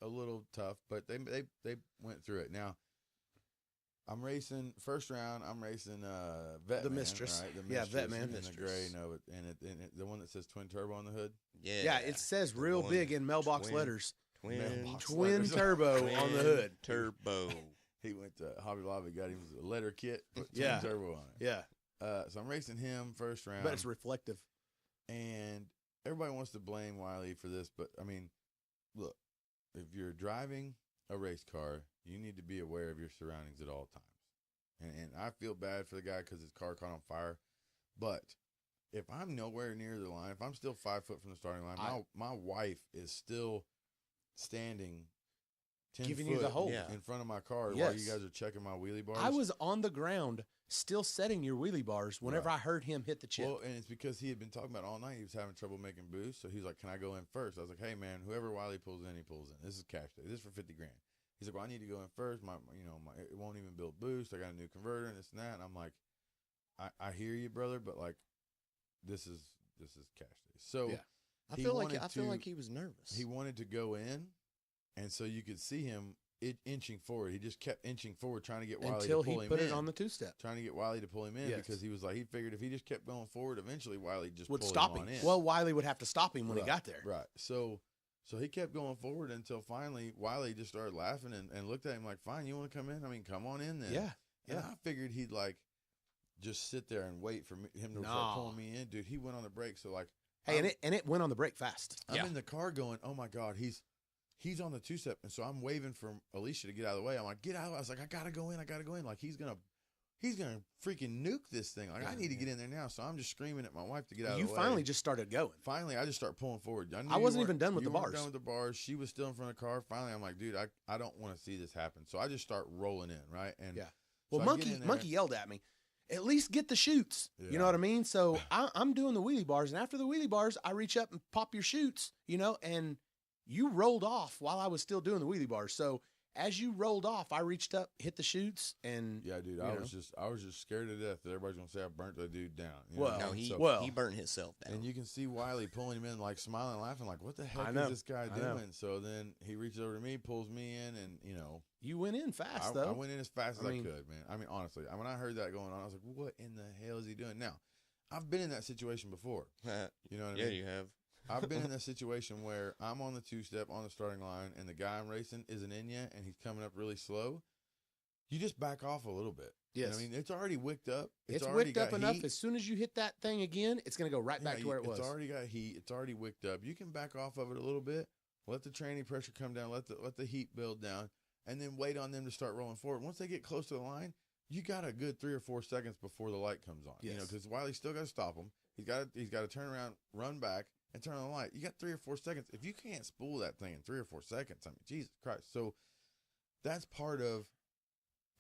Speaker 2: a little tough, but they went through it. Now, I'm racing first round. I'm racing Vet
Speaker 1: The
Speaker 2: Man,
Speaker 1: Mistress.
Speaker 2: right? The
Speaker 1: Yeah,
Speaker 2: Mistress
Speaker 1: Vet Man.
Speaker 2: in the
Speaker 4: Mistress.
Speaker 2: gray, the one that says twin turbo on the hood.
Speaker 4: Yeah.
Speaker 1: Yeah, it says
Speaker 4: The
Speaker 1: real
Speaker 4: one
Speaker 1: big in mailbox
Speaker 4: twin-
Speaker 1: letters.
Speaker 4: Twin,
Speaker 2: Mailbox.
Speaker 1: Twin
Speaker 2: letters.
Speaker 1: turbo on the hood.
Speaker 4: Turbo.
Speaker 2: He went to Hobby Lobby, got him a letter kit, put twin
Speaker 1: Yeah.
Speaker 2: turbo on it.
Speaker 1: Yeah,
Speaker 2: So I'm racing him first round,
Speaker 1: but it's reflective.
Speaker 2: and everybody wants to blame Wiley for this, but I mean, look, if you're driving a race car, you need to be aware of your surroundings at all times. And I feel bad for the guy because his car caught on fire, but if I'm nowhere near the line, if I'm still 5 foot from the starting line, my wife is still standing 10
Speaker 1: Giving
Speaker 2: foot
Speaker 1: you the hold.
Speaker 4: Yeah.
Speaker 2: in front of my car while
Speaker 1: Yes.
Speaker 2: you guys are checking my wheelie bars.
Speaker 1: I was on the ground still setting your wheelie bars whenever
Speaker 2: Right.
Speaker 1: I heard him hit the chip.
Speaker 2: Well, and it's because he had been talking about it all night. He was having trouble making boost, so he's like, "Can I go in first?" I was like, "Hey, man, whoever Wiley pulls in, he pulls in. This is cash day. This is for 50 grand." He's like, "Well, I need to go in first. My it won't even build boost. I got a new converter and this and that." And I'm like, "I hear you, brother, but like, this is cash day." So
Speaker 1: Yeah.
Speaker 4: I
Speaker 2: he
Speaker 4: feel like
Speaker 2: wanted
Speaker 4: I feel
Speaker 2: to-
Speaker 4: like he was nervous.
Speaker 2: he wanted to go in, and so you could see him inching forward. He just kept inching forward, trying to get Wiley
Speaker 1: until
Speaker 2: to pull
Speaker 1: he
Speaker 2: him
Speaker 1: put
Speaker 2: in.
Speaker 1: it on the two-step.
Speaker 2: Trying to get Wiley to pull him in
Speaker 1: Yes.
Speaker 2: because he was like, he figured if he just kept going forward, eventually Wiley just
Speaker 1: Would
Speaker 2: pull
Speaker 1: stop
Speaker 2: him on in.
Speaker 1: Well, Wiley would have to stop him when he got there.
Speaker 2: Right. So he kept going forward until finally Wiley just started laughing and looked at him like, fine, you want to come in? I mean, come on in then.
Speaker 1: Yeah.
Speaker 2: And I figured he'd like just sit there and wait for him to start pulling me in. Dude, he went on the brake. So like,
Speaker 1: Hey, and it went on the brake fast.
Speaker 2: I'm in the car going, oh my God, he's on the two-step. And so I'm waving for Alicia to get out of the way. I'm like, get out. I was like, I got to go in. Like, he's going to freaking nuke this thing. Like, I need to get in there now. So I'm just screaming at my wife to get out of the way.
Speaker 1: You finally just started going.
Speaker 2: Finally, I just start pulling forward.
Speaker 1: I wasn't even done with the bars.
Speaker 2: Done with the bars. She was still in front of the car. Finally, I'm like, dude, I don't want to see this happen. So I just start rolling in, right? And
Speaker 1: Yeah. Well,
Speaker 2: so I get in there.
Speaker 1: Monkey yelled at me, at least get the chutes.
Speaker 2: Yeah.
Speaker 1: You know what I mean? So I'm doing the wheelie bars, and after the wheelie bars, I reach up and pop your chutes, and you rolled off while I was still doing the wheelie bars. So as you rolled off, I reached up, hit the chutes, and
Speaker 2: Yeah, dude, I was just scared to death that everybody's gonna say I burnt that dude down. You
Speaker 1: Well,
Speaker 2: know?
Speaker 4: No,
Speaker 2: So-
Speaker 4: he burnt himself down.
Speaker 2: and you can see Wiley pulling him in, like smiling, and laughing, like, what the heck
Speaker 1: I know.
Speaker 2: is this guy
Speaker 1: I know.
Speaker 2: doing? So then he reaches over to me, pulls me in, and
Speaker 1: you went in fast,
Speaker 2: I
Speaker 1: though.
Speaker 2: went in as fast as
Speaker 1: I
Speaker 2: I
Speaker 1: mean-
Speaker 2: could, man. I mean, honestly, when I heard that going on, I was like, what in the hell is he doing? Now, I've been in that situation before. You know what I
Speaker 4: yeah,
Speaker 2: mean?
Speaker 4: you have.
Speaker 2: I've been in that situation where I'm on the two-step on the starting line, and the guy I'm racing isn't in yet, and he's coming up really slow. You just back off a little bit.
Speaker 1: Yes.
Speaker 2: I mean, it's already wicked up.
Speaker 1: It's
Speaker 2: already
Speaker 1: wicked up
Speaker 2: got
Speaker 1: enough.
Speaker 2: heat.
Speaker 1: As soon as you hit that thing again, it's going to go right back to where it was.
Speaker 2: It's already got heat. It's already wicked up. You can back off of it a little bit. Let the training pressure come down. Let the heat build down, and then wait on them to start rolling forward. Once they get close to the line, you got a good 3 or 4 seconds before the light comes on.
Speaker 1: Yes.
Speaker 2: Because Wiley's still got to stop him. He's got to turn around, run back, and turn on the light. You got 3 or 4 seconds. If you can't spool that thing in 3 or 4 seconds, I mean, Jesus Christ. So that's part of,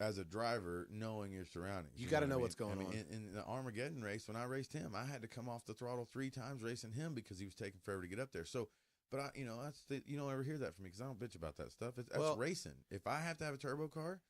Speaker 2: as a driver, knowing your surroundings.
Speaker 1: You gotta
Speaker 2: what I
Speaker 1: know
Speaker 2: mean?
Speaker 1: what's going
Speaker 2: I mean,
Speaker 1: on.
Speaker 2: In the Armageddon race, when I raced him, I had to come off the throttle 3 times racing him because he was taking forever to get up there. So, but you don't ever hear that from me because I don't bitch about that stuff. That's racing. If I have to have a turbo car,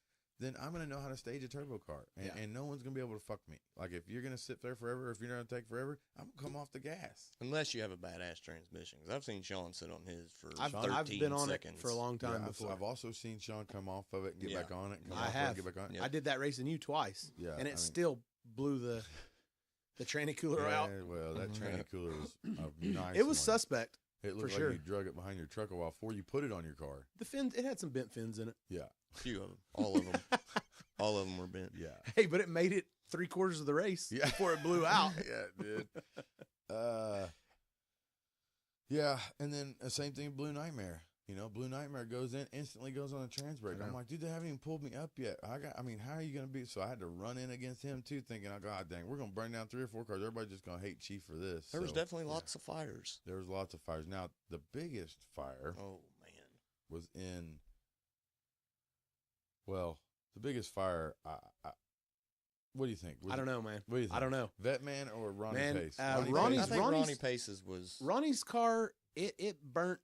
Speaker 2: then I'm going to know how to stage a turbo car, and no one's going to be able to fuck me. Like, if you're going to sit there forever, or if you're going to take forever, I'm going to come off the gas.
Speaker 4: Unless you have a badass transmission. 'Cause I've seen Shawn sit on his for
Speaker 1: I've
Speaker 4: 13
Speaker 1: been on
Speaker 4: seconds.
Speaker 1: it for a long time
Speaker 2: Yeah,
Speaker 1: before.
Speaker 2: I've also seen Shawn come off of it and get back on it. And come
Speaker 1: I
Speaker 2: off of it
Speaker 1: have.
Speaker 2: and get back on it.
Speaker 4: Yeah.
Speaker 1: I did that racing you twice,
Speaker 2: Yeah,
Speaker 1: and
Speaker 2: I
Speaker 1: it
Speaker 2: mean-
Speaker 1: still blew the tranny cooler out.
Speaker 2: Yeah, well, that tranny cooler was a nice.
Speaker 1: It was
Speaker 2: one.
Speaker 1: suspect.
Speaker 2: It looked
Speaker 1: for
Speaker 2: like
Speaker 1: sure.
Speaker 2: you drug it behind your truck a while before you put it on your car.
Speaker 1: The fins, it had some bent fins in it.
Speaker 2: Yeah,
Speaker 4: A few of them. All of them. All of them were bent.
Speaker 2: yeah,
Speaker 1: Hey, but it made it 3/4 of the race
Speaker 2: Yeah.
Speaker 1: before it blew out.
Speaker 2: yeah, it did. Yeah, and then the same thing, Blue Nightmare. Blue Nightmare goes in, instantly goes on a trans brake.
Speaker 1: I know.
Speaker 2: I'm like, dude, they haven't even pulled me up yet. I mean, how are you going to be? So I had to run in against him too, thinking, oh god dang, we're going to burn down 3 or 4 cars. Everybody's just going to hate Chief for this.
Speaker 4: There was
Speaker 2: So
Speaker 4: definitely lots of fires.
Speaker 2: there was lots of fires. Now the biggest fire
Speaker 4: Oh, man.
Speaker 2: was in. Well, the biggest fire. What do you think?
Speaker 1: I don't know, man.
Speaker 2: What do you think?
Speaker 1: I don't know.
Speaker 2: Vetman or Ronnie
Speaker 1: Man,
Speaker 2: Pace?
Speaker 1: Ronnie's-
Speaker 4: I think
Speaker 1: Ronnie's-
Speaker 4: Ronnie Pace's was.
Speaker 1: Ronnie's car, it burnt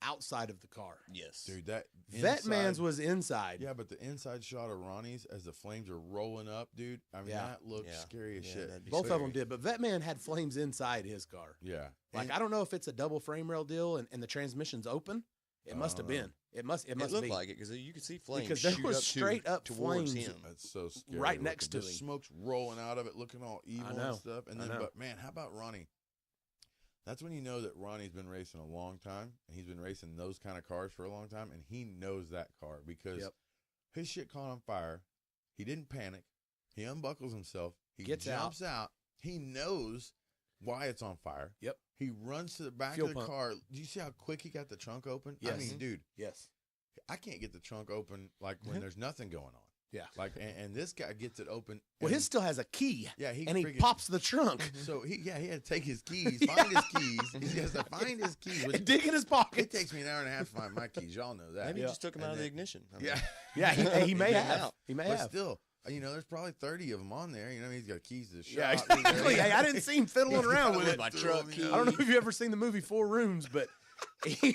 Speaker 1: outside of the car.
Speaker 4: Yes.
Speaker 2: Dude, that
Speaker 1: Vetman's
Speaker 2: inside-
Speaker 1: was inside.
Speaker 2: Yeah, but the inside shot of Ronnie's as the flames are rolling up, dude. I mean,
Speaker 1: Yeah.
Speaker 2: that looked
Speaker 4: Yeah.
Speaker 2: scary as
Speaker 4: Yeah,
Speaker 2: shit.
Speaker 4: that'd be
Speaker 1: Both of them
Speaker 4: scary.
Speaker 1: did, but Vetman had flames inside his car.
Speaker 2: Yeah,
Speaker 1: Like,
Speaker 2: And-
Speaker 1: I don't know if it's a double frame rail deal and the transmission's open. It must have been. It must
Speaker 4: It
Speaker 1: be.
Speaker 4: looked like it because you could see flames
Speaker 1: Because there
Speaker 4: shoot
Speaker 1: was
Speaker 4: up
Speaker 1: straight up
Speaker 4: towards
Speaker 1: flames.
Speaker 4: him.
Speaker 2: That's so scary.
Speaker 1: Right
Speaker 2: looking.
Speaker 1: next to
Speaker 2: The
Speaker 1: him.
Speaker 2: smoke's rolling out of it, looking all evil
Speaker 1: know.
Speaker 2: and stuff. And
Speaker 1: I
Speaker 2: then,
Speaker 1: know.
Speaker 2: but man, how about Ronnie? That's when you know that Ronnie's been racing a long time, and he's been racing those kind of cars for a long time, and he knows that car because
Speaker 1: Yep.
Speaker 2: his shit caught on fire. He didn't panic. He unbuckles himself. He
Speaker 1: Gets
Speaker 2: jumps out. He knows why it's on fire.
Speaker 1: Yep.
Speaker 2: He runs to the back
Speaker 1: Fuel
Speaker 2: of the
Speaker 1: pump.
Speaker 2: car. Do you see how quick he got the trunk open? I
Speaker 1: Yes.
Speaker 2: mean, dude,
Speaker 1: Yes.
Speaker 2: I can't get the trunk open like when there's nothing going on.
Speaker 1: Yeah.
Speaker 2: Like, and this guy gets it open.
Speaker 1: Well,
Speaker 2: and-
Speaker 1: his still has a key.
Speaker 2: yeah, he
Speaker 1: And he
Speaker 2: friggin-
Speaker 1: pops the trunk.
Speaker 2: So he had to take his keys, find his keys. He has to find his keys. Which,
Speaker 1: and dig in his
Speaker 2: it
Speaker 1: pocket.
Speaker 2: takes me an hour and a half to find my keys. Y'all know that.
Speaker 4: Maybe
Speaker 1: Yeah.
Speaker 4: he just took him
Speaker 2: And
Speaker 4: out of the
Speaker 2: then-
Speaker 4: ignition. I mean,
Speaker 2: Yeah.
Speaker 1: Yeah, he may
Speaker 4: He got
Speaker 1: have.
Speaker 4: out.
Speaker 1: He may
Speaker 2: But
Speaker 1: have.
Speaker 2: still, there's probably 30 of them on there. He's got keys to the shop.
Speaker 1: Yeah,
Speaker 2: He's
Speaker 1: exactly.
Speaker 2: got-
Speaker 1: Hey, I didn't see him fiddling around with it.
Speaker 4: My truck key.
Speaker 1: I don't know if you've ever seen the movie 4 Rooms, but he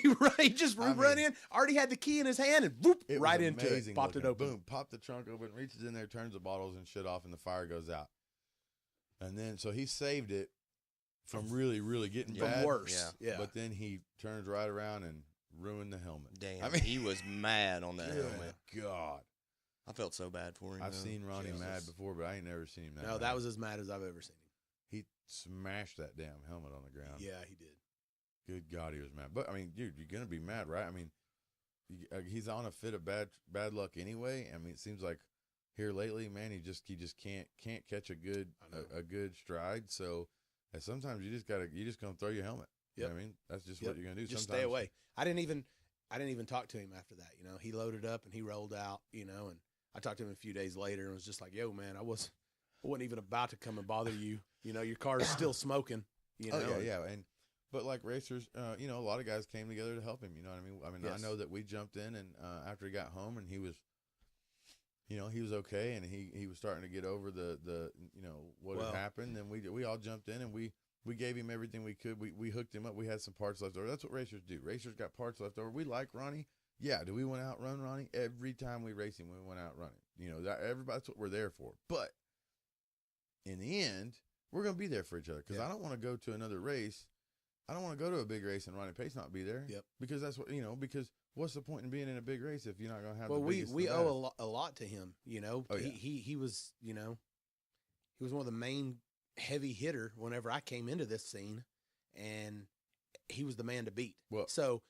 Speaker 1: just
Speaker 2: I
Speaker 1: run
Speaker 2: mean-
Speaker 1: in, already had the key in his hand, and whoop,
Speaker 2: It was
Speaker 1: right into it.
Speaker 2: amazing
Speaker 1: Popped it
Speaker 2: looking.
Speaker 1: open.
Speaker 2: Boom, popped the trunk open, reaches in there, turns the bottles and shit off, and the fire goes out. And then, so he saved it from really, really getting
Speaker 1: From
Speaker 2: bad.
Speaker 1: worse. Yeah.
Speaker 2: But then he turns right around and ruined the helmet.
Speaker 4: Damn,
Speaker 2: I mean,
Speaker 4: he was mad on that
Speaker 2: good
Speaker 4: helmet.
Speaker 2: God.
Speaker 4: I felt so bad for him.
Speaker 2: I've
Speaker 4: though.
Speaker 2: seen Ronnie
Speaker 4: Jesus.
Speaker 2: mad before, but I ain't never seen him that
Speaker 1: No,
Speaker 2: mad.
Speaker 1: that was as mad as I've ever seen him.
Speaker 2: He smashed that damn helmet on the ground.
Speaker 1: Yeah, he did.
Speaker 2: Good God, he was mad. But, I mean, dude, you're going to be mad, right? I mean, he's on a fit of bad luck anyway. I mean, it seems like here lately, man, he just can't catch a good stride. So sometimes you just gonna throw your helmet.
Speaker 1: Yep.
Speaker 2: You know what I mean, that's just what you're gonna do.
Speaker 1: Just
Speaker 2: sometimes.
Speaker 1: stay away. I didn't even talk to him after that. You know, he loaded up and he rolled out. You know, and I talked to him a few days later and was just like, "Yo, man, I wasn't even about to come and bother you. You know, your car is still smoking. You know,
Speaker 2: yeah. But like racers, you know, a lot of guys came together to help him. You know what I mean? I mean,
Speaker 1: Yes.
Speaker 2: I know that we jumped in and after he got home and he was. You know, he was okay, and he was starting to get over the you know what had happened. And we all jumped in and we gave him everything we could. We hooked him up. We had some parts left over. That's what racers do. Racers got parts left over. We like Ronnie. Yeah. Do we want to outrun Ronnie? Every time we race him, we want to outrun him. You know, that's what we're there for. But in the end, we're gonna be there for each other because I don't want to go to another race. I don't want to go to a big race and Ronnie Pace not be there.
Speaker 1: Yep.
Speaker 2: Because that's what because. What's the point in being in a big race if you're not going to have
Speaker 1: well,
Speaker 2: the biggest?
Speaker 1: we owe a lot to him. You know,
Speaker 2: Oh, yeah.
Speaker 1: he was he was one of the main heavy hitter whenever I came into this scene, and he was the man to beat.
Speaker 2: Well,
Speaker 1: so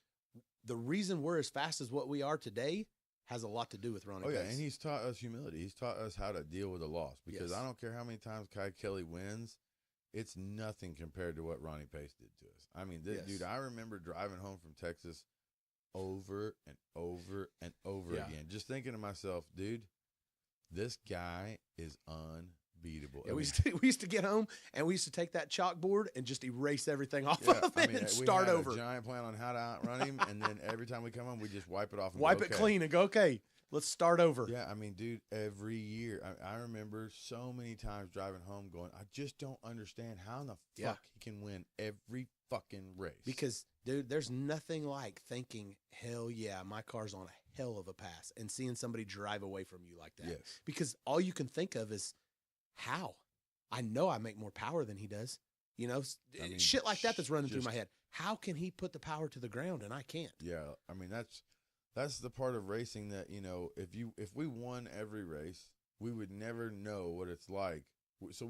Speaker 1: the reason we're as fast as what we are today has a lot to do with Ronnie.
Speaker 2: Oh yeah,
Speaker 1: Pace.
Speaker 2: and he's taught us humility. He's taught us how to deal with a loss because
Speaker 1: Yes.
Speaker 2: I don't care how many times Kai Kelly wins, it's nothing compared to what Ronnie Pace did to us. I mean,
Speaker 1: Yes.
Speaker 2: dude, I remember driving home from Texas over and over and over again, just thinking to myself, dude, this guy is unbeatable.
Speaker 1: Yeah, we used to get home and we used to take that chalkboard and just erase everything off
Speaker 2: yeah,
Speaker 1: of it and
Speaker 2: we
Speaker 1: start
Speaker 2: had
Speaker 1: over.
Speaker 2: a giant plan on how to outrun him, and then every time we come home, we just wipe it off and
Speaker 1: Wipe
Speaker 2: go,
Speaker 1: it
Speaker 2: okay.
Speaker 1: clean and go, okay, let's start over.
Speaker 2: Yeah, I mean, dude, every year, I remember so many times driving home going, I just don't understand how in the fuck he can win every fucking race.
Speaker 1: Because, dude, there's nothing like thinking, hell yeah, my car's on a hell of a pass, and seeing somebody drive away from you like that.
Speaker 2: Yes.
Speaker 1: Because all you can think of is, how? I know I make more power than he does. You know,
Speaker 2: I mean,
Speaker 1: shit like that's running through
Speaker 2: just-
Speaker 1: my head. How can he put the power to the ground and I can't?
Speaker 2: Yeah, I mean, that's the part of racing that, if we won every race, we would never know what it's like. So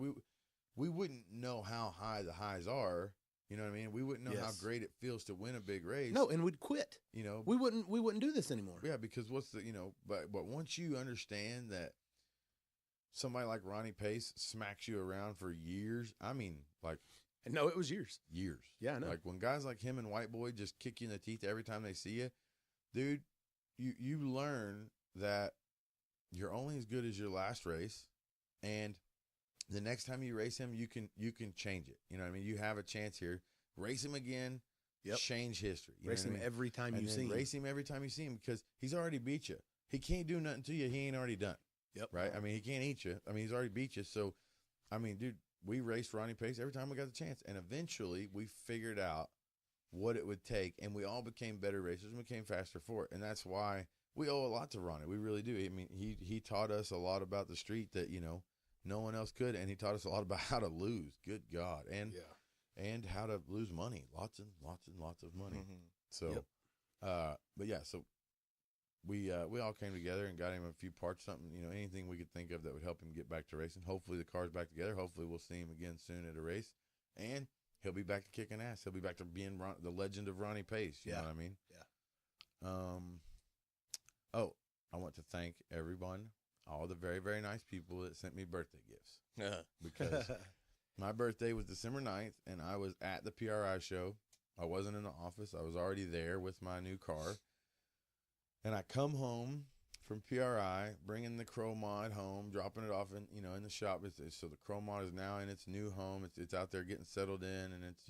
Speaker 2: we wouldn't know how high the highs are. You know what I mean? We wouldn't know how
Speaker 1: Yes.
Speaker 2: great it feels to win a big race.
Speaker 1: No, and we'd quit.
Speaker 2: You know,
Speaker 1: We wouldn't do this anymore.
Speaker 2: yeah, because but once you understand that somebody like Ronnie Pace smacks you around for years, I mean, like
Speaker 1: And no, it was years.
Speaker 2: years.
Speaker 1: Yeah, I know.
Speaker 2: Like when guys like him and White Boy just kick you in the teeth every time they see you, dude, you learn that you're only as good as your last race, and the next time you race him, you can change it. You know what I mean? You have a chance here. Race him again.
Speaker 1: Yep.
Speaker 2: Change history. You know
Speaker 1: Race
Speaker 2: what I
Speaker 1: him
Speaker 2: mean?
Speaker 1: every time
Speaker 2: And
Speaker 1: you
Speaker 2: then
Speaker 1: see him.
Speaker 2: race him every time you see him because he's already beat you. He can't do nothing to you. He ain't already done.
Speaker 1: Yep.
Speaker 2: Right? I mean, he can't eat you. I mean, he's already beat you. So, I mean, dude, we raced Ronnie Pace every time we got the chance. And eventually we figured out what it would take. And we all became better racers and became faster for it. And that's why we owe a lot to Ronnie. We really do. I mean, he taught us a lot about the street that, no one else could. And he taught us a lot about how to lose. Good God. And how to lose money. Lots and lots and lots of money.
Speaker 4: Mhm.
Speaker 2: So, but yeah, so we all came together and got him a few parts, something, anything we could think of that would help him get back to racing. Hopefully the car's back together. Hopefully we'll see him again soon at a race, and he'll be back to kicking ass. He'll be back to being the legend of Ronnie Pace. You know what I mean?
Speaker 1: Yeah.
Speaker 2: Oh, I want to thank everyone, all the very, very nice people that sent me birthday gifts, because my birthday was December 9th, and I was at the PRI show. I wasn't in the office. I was already there with my new car. And I come home from PRI, bringing the Crow Mod home, dropping it off in the shop. So the Crow Mod is now in its new home. It's out there getting settled in, and it's,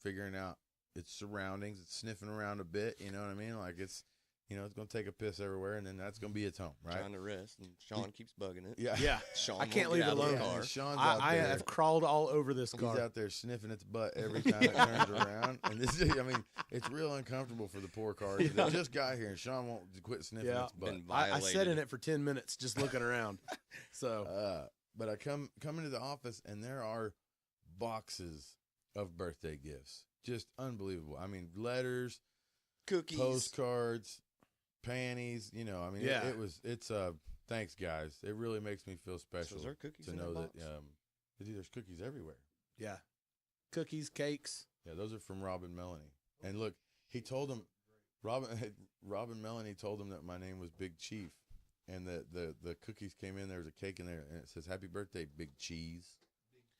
Speaker 2: figuring out its surroundings. It's sniffing around a bit, you know what I mean? Like it's going to take a piss everywhere, and then that's going to be its home, right?
Speaker 4: Trying to rest, and Shawn keeps bugging it.
Speaker 2: Yeah.
Speaker 1: Yeah.
Speaker 4: Shawn
Speaker 1: I can't
Speaker 4: won't
Speaker 1: leave
Speaker 4: get
Speaker 1: it
Speaker 4: out of the
Speaker 1: alone.
Speaker 4: car.
Speaker 2: Sean's out
Speaker 1: I
Speaker 2: there.
Speaker 1: have crawled all over this car.
Speaker 2: He's out there sniffing its butt every time it turns around. And this is, it's real uncomfortable for the poor car.
Speaker 1: Yeah.
Speaker 2: They just got here, and Sean won't quit sniffing
Speaker 1: Yeah.
Speaker 2: its butt.
Speaker 4: Been
Speaker 1: I
Speaker 4: violated.
Speaker 1: sat in it for 10 minutes just looking around. So,
Speaker 2: But I come into the office, and there are boxes of birthday gifts. Just unbelievable. I mean, letters,
Speaker 4: cookies,
Speaker 2: postcards, panties. You know, I mean,
Speaker 1: Yeah.
Speaker 2: it's thanks guys. It really makes me feel
Speaker 4: So
Speaker 2: special
Speaker 4: is there cookies
Speaker 2: to
Speaker 4: in
Speaker 2: know
Speaker 4: that
Speaker 2: that
Speaker 4: box?
Speaker 2: there's cookies everywhere.
Speaker 1: Yeah. Cookies, cakes.
Speaker 2: Yeah, those are from Rob and Melanie. And look, he told them, Rob and Melanie told him that my name was Big Chief, and the cookies came in. There was a cake in there, and it says "Happy Birthday, Big Cheese."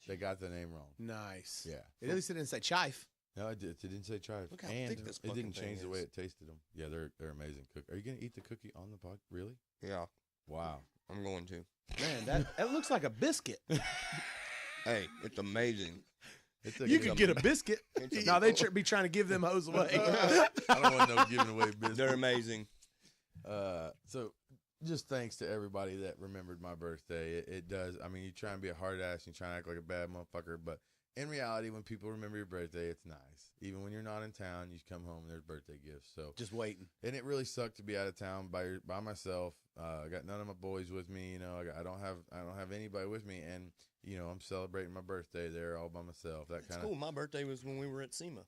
Speaker 2: They got the name wrong.
Speaker 1: Nice.
Speaker 2: Yeah.
Speaker 1: At least it didn't say chife.
Speaker 2: No, it didn't say chive.
Speaker 4: Look how
Speaker 2: and
Speaker 4: thick this
Speaker 2: it didn't
Speaker 4: fucking thing
Speaker 2: change the way
Speaker 4: is.
Speaker 2: it tasted them. Yeah, they're amazing. Are you gonna eat the cookie on the pod? Really?
Speaker 4: Yeah,
Speaker 2: Wow.
Speaker 4: I'm going to.
Speaker 1: Man, that looks like a biscuit.
Speaker 4: Hey, it's amazing.
Speaker 2: It's
Speaker 1: You could get a biscuit.
Speaker 4: It's a-
Speaker 1: Now they be trying to give them hoes away.
Speaker 2: I don't want no giving away business.
Speaker 4: They're amazing.
Speaker 2: So just thanks to everybody that remembered my birthday. It does. I mean, you try and be a hard ass and you try and act like a bad motherfucker, but in reality, when people remember your birthday, it's nice. Even when you're not in town, you come home and there's birthday gifts. So
Speaker 1: Just waiting.
Speaker 2: and it really sucked to be out of town by myself. I got none of my boys with me. You know, I don't have anybody with me, and you know, I'm celebrating my birthday there all by myself. That
Speaker 4: It's
Speaker 2: kind
Speaker 4: cool. My birthday was when we were at SEMA.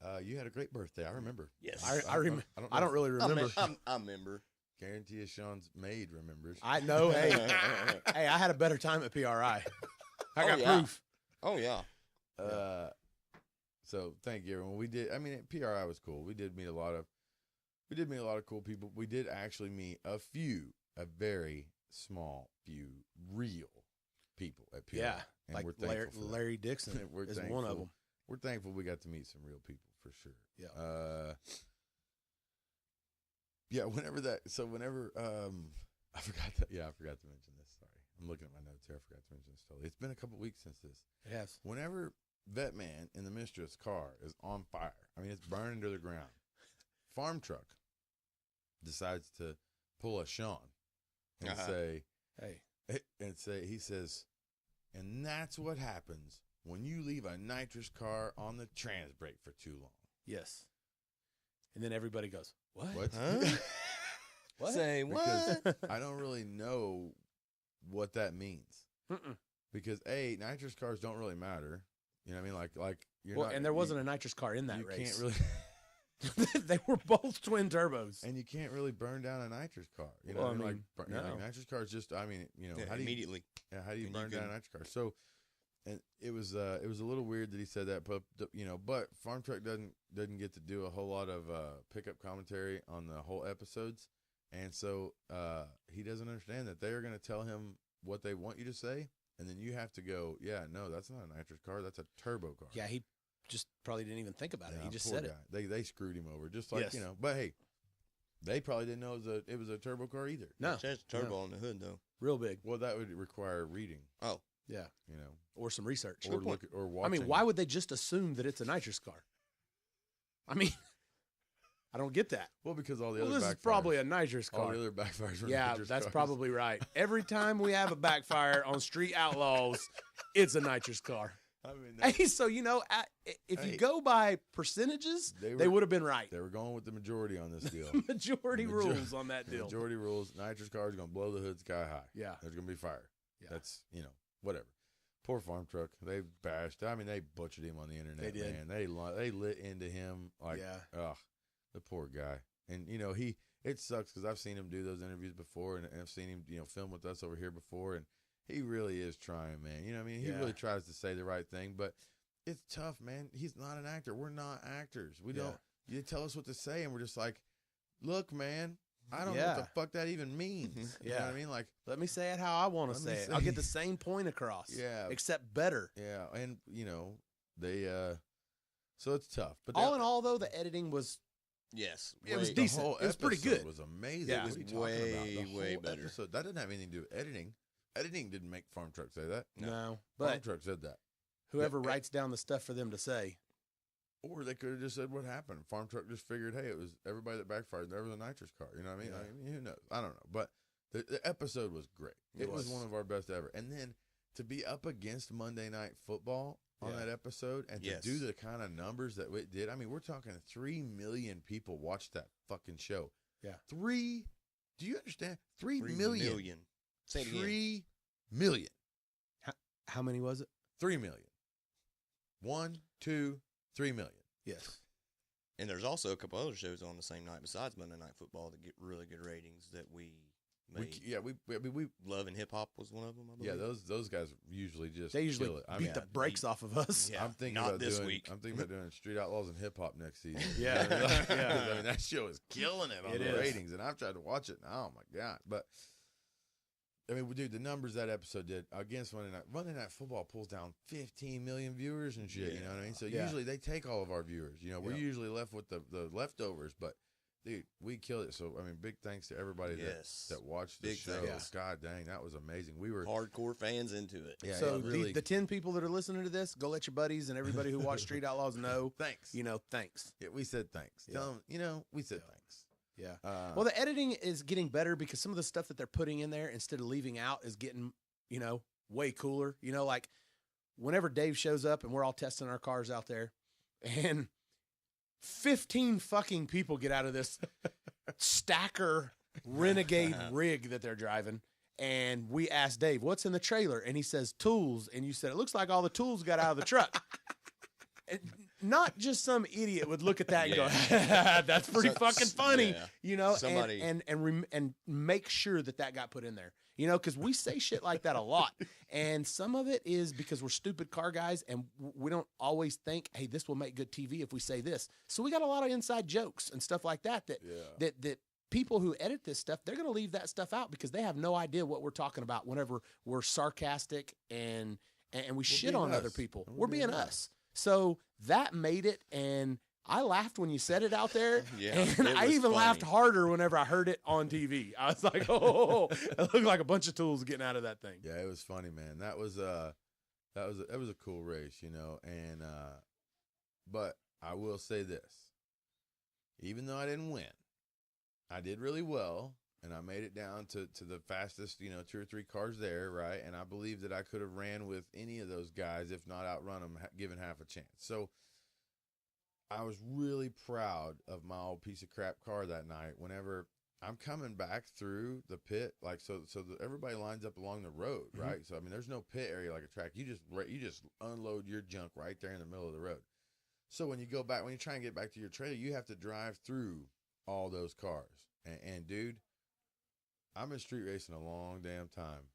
Speaker 2: of. You had a great birthday. I remember.
Speaker 4: Yes.
Speaker 1: I remember. I don't really remember.
Speaker 4: I remember.
Speaker 2: Guarantee you, Sean's maid remembers.
Speaker 1: I know. Hey, hey, I had a better time at PRI. I got
Speaker 4: yeah.
Speaker 1: proof.
Speaker 4: Oh yeah.
Speaker 2: So thank you, everyone. We did. I mean, PRI was cool. We did meet a lot of cool people. We did actually meet a very small few real people at PRI.
Speaker 1: Yeah,
Speaker 2: and
Speaker 1: like
Speaker 2: we're thankful for that.
Speaker 1: Larry Dixon
Speaker 2: We're
Speaker 1: is
Speaker 2: thankful.
Speaker 1: one of them.
Speaker 2: We're thankful we got to meet some real people for sure.
Speaker 1: Yeah.
Speaker 2: Yeah. Whenever I forgot to mention this. Sorry, I'm looking at my notes here. I forgot to mention this totally. It's been a couple weeks since this.
Speaker 1: Yes.
Speaker 2: Whenever Vet Man in the Mistress car is on fire, I mean, it's burning to the ground. Farm truck decides to pull a Shawn and say,
Speaker 1: Hey.
Speaker 2: he says, and that's what happens when you leave a nitrous car on the trans brake for too long.
Speaker 1: Yes. And then everybody goes, what?
Speaker 2: What?
Speaker 4: Huh?
Speaker 1: What?
Speaker 4: Say
Speaker 2: Because
Speaker 4: what?
Speaker 2: I don't really know what that means.
Speaker 1: Mm-mm.
Speaker 2: Because nitrous cars don't really matter. You know what I mean? Like you're
Speaker 1: Well,
Speaker 2: not.
Speaker 1: and there wasn't a nitrous car in that
Speaker 2: you
Speaker 1: race.
Speaker 2: can't really.
Speaker 1: They were both twin turbos.
Speaker 2: And you can't really burn down a nitrous car. You know
Speaker 1: Well,
Speaker 2: what I mean?
Speaker 1: I
Speaker 2: Like,
Speaker 1: mean,
Speaker 2: like
Speaker 1: no.
Speaker 2: nitrous cars just, I mean, you know,
Speaker 4: Yeah,
Speaker 2: how do you,
Speaker 4: immediately.
Speaker 2: how do you
Speaker 4: And you
Speaker 2: burn down a
Speaker 4: can-
Speaker 2: nitrous car? So, and it was a little weird that he said that, but you know, but Farm Truck doesn't get to do a whole lot of pickup commentary on the whole episodes, and so he doesn't understand that they are going to tell him what they want you to say, and then you have to go, yeah, no, that's not a nitrous car, that's a turbo car.
Speaker 1: Yeah, he just probably didn't even think about it.
Speaker 2: Yeah,
Speaker 1: He just
Speaker 2: poor
Speaker 1: said
Speaker 2: guy.
Speaker 1: it.
Speaker 2: They screwed him over, just like
Speaker 1: Yes.
Speaker 2: you know. But hey, they probably didn't know it was a turbo car either.
Speaker 1: No.
Speaker 4: It says turbo on the hood though.
Speaker 1: Real big.
Speaker 2: Well, that would require reading,
Speaker 4: Oh,
Speaker 1: Yeah.
Speaker 2: you know,
Speaker 1: Or some research.
Speaker 2: or look or
Speaker 1: I
Speaker 2: watching.
Speaker 1: mean, why would they just assume that it's a nitrous car? I mean, I don't get that.
Speaker 2: Well, because all the
Speaker 1: Well,
Speaker 2: other
Speaker 1: this is
Speaker 2: backfires,
Speaker 1: probably a nitrous
Speaker 2: all
Speaker 1: car.
Speaker 2: the other backfires. Were
Speaker 1: Yeah,
Speaker 2: nitrous
Speaker 1: that's
Speaker 2: cars.
Speaker 1: probably right. Every time we have a backfire on Street Outlaws, it's a nitrous car.
Speaker 2: I mean,
Speaker 1: Hey, so you know, if you
Speaker 2: Hey.
Speaker 1: go by percentages,
Speaker 2: They
Speaker 1: they
Speaker 2: were-
Speaker 1: would have been right.
Speaker 2: they were going with the majority on this deal.
Speaker 1: Majority
Speaker 2: Major-
Speaker 1: rules on that
Speaker 2: The
Speaker 1: deal.
Speaker 2: majority rules. Nitrous cars going to blow the hood sky high.
Speaker 1: Yeah.
Speaker 2: There's going to be fire.
Speaker 1: Yeah.
Speaker 2: That's whatever. Poor Farm Truck. They bashed. I mean, they butchered him on the internet.
Speaker 1: They did.
Speaker 2: Man. They lit into him like,
Speaker 1: Yeah.
Speaker 2: the poor guy. And it sucks because I've seen him do those interviews before, and I've seen him film with us over here before, and he really is trying, man. You know what I mean? He
Speaker 1: Yeah.
Speaker 2: really tries to say the right thing, but it's tough, man. He's not an actor. We're not actors. We
Speaker 1: Yeah.
Speaker 2: don't. You tell us what to say, and we're just like, look, man. I don't know
Speaker 1: Yeah.
Speaker 2: what the fuck that even means. You know what I mean? Like,
Speaker 1: Let me say it how I want to
Speaker 2: Let me
Speaker 1: say it.
Speaker 2: say-
Speaker 1: I'll get the same point across.
Speaker 2: Yeah.
Speaker 1: Except better.
Speaker 2: yeah, and they so it's tough. But
Speaker 1: All in all, though, the editing was
Speaker 4: yes.
Speaker 1: It was
Speaker 4: way-
Speaker 2: the
Speaker 1: decent.
Speaker 2: whole
Speaker 1: It was pretty
Speaker 2: episode
Speaker 1: good.
Speaker 2: was amazing.
Speaker 1: Yeah.
Speaker 2: What are you
Speaker 4: It
Speaker 2: talking
Speaker 4: was
Speaker 2: about?
Speaker 4: way,
Speaker 2: The
Speaker 4: way
Speaker 2: whole
Speaker 4: better.
Speaker 2: episode, that didn't have anything to do with editing. Editing didn't make Farm Truck say that.
Speaker 1: no.
Speaker 2: Farm
Speaker 1: But
Speaker 2: Truck said that.
Speaker 1: whoever
Speaker 2: Yeah.
Speaker 1: writes down the stuff for them to say,
Speaker 2: Or they could have just said what happened. Farm Truck just figured, hey, it was everybody that backfired. There was a nitrous car. You know what I mean?
Speaker 1: Yeah.
Speaker 2: I mean, who knows? I don't know. But the episode was great. It was one of our best ever. And then to be up against Monday Night Football on
Speaker 1: Yeah.
Speaker 2: that episode and
Speaker 4: Yes.
Speaker 2: to do the kind of numbers that it did. I mean, we're talking 3 million people watched that fucking show.
Speaker 1: Yeah.
Speaker 2: Do you understand? 3
Speaker 4: 3
Speaker 2: million.
Speaker 4: million. Say it again.
Speaker 2: 3 million.
Speaker 1: how many was it?
Speaker 2: 3 million. 1, 2, 3 million.
Speaker 1: Yes.
Speaker 4: And there's also a couple other shows on the same night besides Monday Night Football that get really good ratings that we made.
Speaker 2: We
Speaker 4: Love and Hip Hop was one of them, I believe.
Speaker 2: yeah, those guys usually just
Speaker 1: They usually
Speaker 2: kill it.
Speaker 1: beat the brakes off of us.
Speaker 4: Yeah.
Speaker 2: I'm thinking
Speaker 4: not
Speaker 2: about
Speaker 4: this
Speaker 2: doing,
Speaker 4: week.
Speaker 2: I'm thinking about doing Street Outlaws and Hip Hop next season.
Speaker 1: Yeah. Yeah.
Speaker 2: I mean, that show is killing it on
Speaker 1: It
Speaker 2: the
Speaker 1: is.
Speaker 2: ratings, and I've tried to watch it. And, oh my god! But I mean, dude, the numbers that episode did against Monday Night Football pulls down 15 million viewers and shit. You know what I mean? So
Speaker 1: Yeah.
Speaker 2: usually they take all of our viewers. You know, we're
Speaker 1: Yeah.
Speaker 2: usually left with the leftovers, but. Dude, we killed it. So I mean, big thanks to everybody that watched the
Speaker 4: Big
Speaker 2: show.
Speaker 4: thanks.
Speaker 2: God dang, that was amazing. We were
Speaker 4: Hardcore fans into it.
Speaker 2: yeah,
Speaker 1: So
Speaker 2: it really
Speaker 1: the 10 people that are listening to this, go let your buddies and everybody who watched Street Outlaws know.
Speaker 2: thanks.
Speaker 1: You know, thanks.
Speaker 2: Yeah, we said thanks.
Speaker 1: Yeah.
Speaker 2: Tell 'em, we said
Speaker 1: Yeah.
Speaker 2: thanks.
Speaker 1: Yeah. Well, the editing is getting better because some of the stuff that they're putting in there instead of leaving out is getting, way cooler. Like whenever Dave shows up and we're all testing our cars out there and 15 fucking people get out of this stacker renegade rig that they're driving. And we asked Dave, what's in the trailer? And he says, tools. And you said, it looks like all the tools got out of the truck. And not just some idiot would look at that and go, that's pretty fucking funny,
Speaker 4: yeah. Somebody-
Speaker 1: and make sure that got put in there, because we say shit like that a lot. And some of it is because we're stupid car guys and we don't always think, hey, this will make good TV if we say this. So we got a lot of inside jokes and stuff like that that people who edit this stuff, they're going to leave that stuff out because they have no idea what we're talking about whenever we're sarcastic and we shit on other people. We're being us. So that made it, and I laughed when you said it out there,
Speaker 4: Yeah,
Speaker 1: and
Speaker 4: it
Speaker 1: I
Speaker 4: was
Speaker 1: even
Speaker 4: funny.
Speaker 1: laughed harder whenever I heard it on TV. I was like, oh, it looked like a bunch of tools getting out of that thing.
Speaker 2: Yeah, it was funny, man. That was a cool race, and but I will say this. Even though I didn't win, I did really well, and I made it down to the fastest, 2 or 3 cars there, right? And I believe that I could have ran with any of those guys, if not outrun them, given half a chance. So I was really proud of my old piece of crap car that night. Whenever I'm coming back through the pit, like so everybody lines up along the road, right? So I mean, there's no pit area like a track. You just unload your junk right there in the middle of the road. So when you try and get back to your trailer, you have to drive through all those cars. And dude, I've been street racing a long damn time.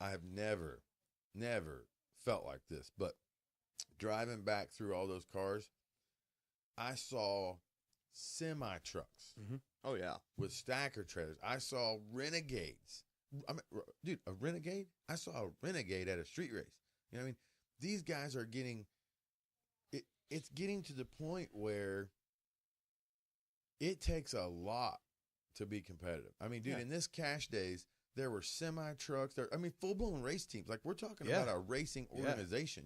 Speaker 2: I have never felt like this, but driving back through all those cars, I saw semi trucks
Speaker 4: Oh, yeah.
Speaker 2: with stacker trailers. I saw renegades. I mean, dude, a renegade? I saw a renegade at a street race. You know what I mean? These guys are getting it. It's getting to the point where it takes a lot to be competitive. I mean, dude, in this cash days, there were semi trucks. Full blown race teams. Like we're talking about a racing organization.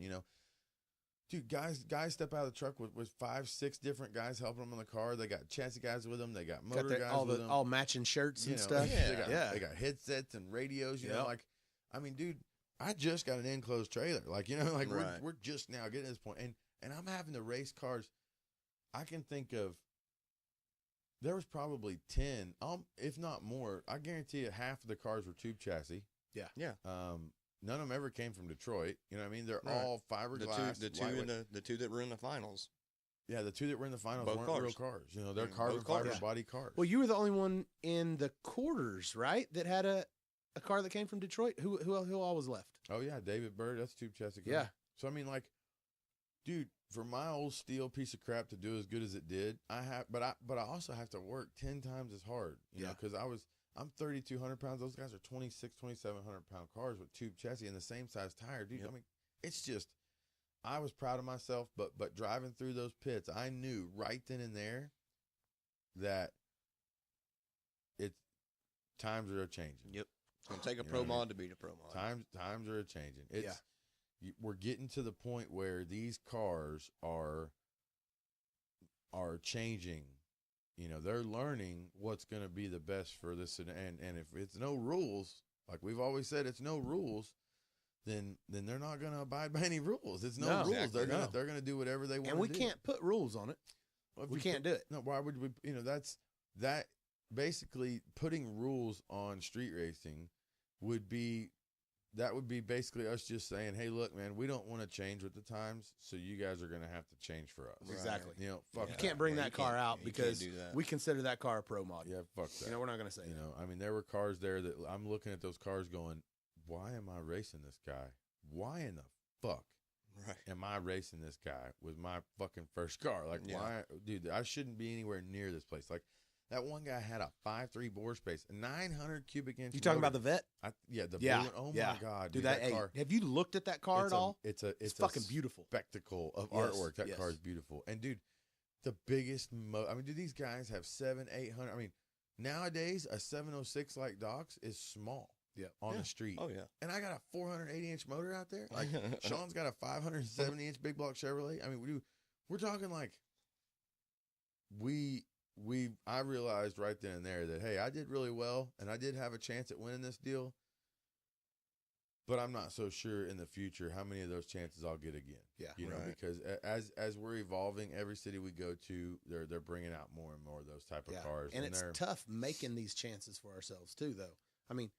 Speaker 2: Dude, guys step out of the truck with 5, 6 different guys helping them on the car. They got chassis guys with them. They got motor guys with them.
Speaker 1: All matching shirts and stuff.
Speaker 2: They got headsets and radios. You know, dude, I just got an enclosed trailer. Like,
Speaker 4: Right.
Speaker 2: we're just now getting to this point, and I'm having to race cars. I can think of. There was probably 10, if not more. I guarantee you half of the cars were tube chassis.
Speaker 1: Yeah.
Speaker 4: Yeah.
Speaker 2: None of them ever came from Detroit. You know what I mean? They're
Speaker 4: Right.
Speaker 2: all fiberglass.
Speaker 4: The two that were in the finals.
Speaker 2: Yeah, the 2 that were in the finals
Speaker 4: Both
Speaker 2: weren't
Speaker 4: cars.
Speaker 2: real cars. They're
Speaker 4: Both
Speaker 2: carbon
Speaker 4: cars.
Speaker 2: fiber body cars.
Speaker 1: Well, you were the only one in the quarters, right, that had a car that came from Detroit. Who all was left?
Speaker 2: Oh yeah, David Bird. That's tube chassis. Car.
Speaker 1: Yeah.
Speaker 2: So I mean, like, dude, for my old steel piece of crap to do as good as it did, but I also have to work 10 times as hard. You know, because I'm 3,200 pounds. Those guys are 2,700 pound cars with tube chassis and the same size tire, dude.
Speaker 4: Yep.
Speaker 2: I mean, it's just, I was proud of myself, but driving through those pits, I knew right then and there that times are changing.
Speaker 4: Yep. It's going to take a
Speaker 2: You know
Speaker 4: pro
Speaker 2: what I mean?
Speaker 4: mod to beat a pro mod.
Speaker 2: Times are changing. We're getting to the point where these cars are changing. They're learning what's going to be the best for this, and if it's no rules, like we've always said, it's no rules, then they're not going to abide by any rules. It's no rules.
Speaker 4: Exactly.
Speaker 2: They're gonna do whatever they want.
Speaker 1: And we
Speaker 2: do.
Speaker 1: can't put rules on it.
Speaker 2: Well, if
Speaker 1: We
Speaker 2: you
Speaker 1: can't do it.
Speaker 2: No, why would we? That basically putting rules on street racing would be that would be basically us just saying, hey, look, man, we don't want to change with the times, so you guys are going to have to change for us.
Speaker 1: Exactly.
Speaker 2: You know, fuck
Speaker 1: You
Speaker 2: that.
Speaker 1: can't bring
Speaker 4: Yeah,
Speaker 1: that
Speaker 4: you
Speaker 1: car
Speaker 4: can't-
Speaker 1: out
Speaker 4: you
Speaker 1: because
Speaker 4: can't do that.
Speaker 1: we consider that car a pro mod.
Speaker 2: Yeah, fuck that.
Speaker 1: You know, we're not going to say
Speaker 2: You
Speaker 1: that.
Speaker 2: know, I mean, there were cars there that I'm looking at those cars going, why am I racing this guy? Why in the fuck
Speaker 4: Right.
Speaker 2: am I racing this guy with my fucking first car? Like,
Speaker 4: Yeah.
Speaker 2: why, dude? I shouldn't be anywhere near this place. Like, that one guy had a 5.3 bore space, a 900 cubic inch.
Speaker 1: You talking
Speaker 2: motor.
Speaker 1: about the Vet?
Speaker 2: Yeah, the
Speaker 1: Yeah,
Speaker 2: blue one. Oh
Speaker 1: yeah.
Speaker 2: my god,
Speaker 1: Dude,
Speaker 2: dude,
Speaker 1: that,
Speaker 2: that car.
Speaker 1: have you looked at that car
Speaker 2: it's
Speaker 1: at all?
Speaker 2: It's
Speaker 1: It's
Speaker 2: a
Speaker 1: fucking beautiful.
Speaker 2: spectacle of
Speaker 1: Yes,
Speaker 2: artwork. That
Speaker 1: yes.
Speaker 2: car is beautiful. And dude, the biggest I mean, dude, these guys have 700-800. I mean, nowadays a 706 like Doc's is small.
Speaker 1: Yeah.
Speaker 2: On
Speaker 4: Yeah.
Speaker 2: the street.
Speaker 4: Oh yeah.
Speaker 2: And I got a 480 inch motor out there. Like Sean's got a 570 inch big block Chevrolet. I mean, we're talking like I realized right then and there that, hey, I did really well and I did have a chance at winning this deal. But I'm not so sure in the future how many of those chances I'll get again.
Speaker 1: Yeah.
Speaker 2: You know,
Speaker 4: Right.
Speaker 2: because as we're evolving, every city we go to, they're bringing out more and more of those type of cars.
Speaker 1: And it's
Speaker 2: they're
Speaker 1: tough making these chances for ourselves too, though. I mean,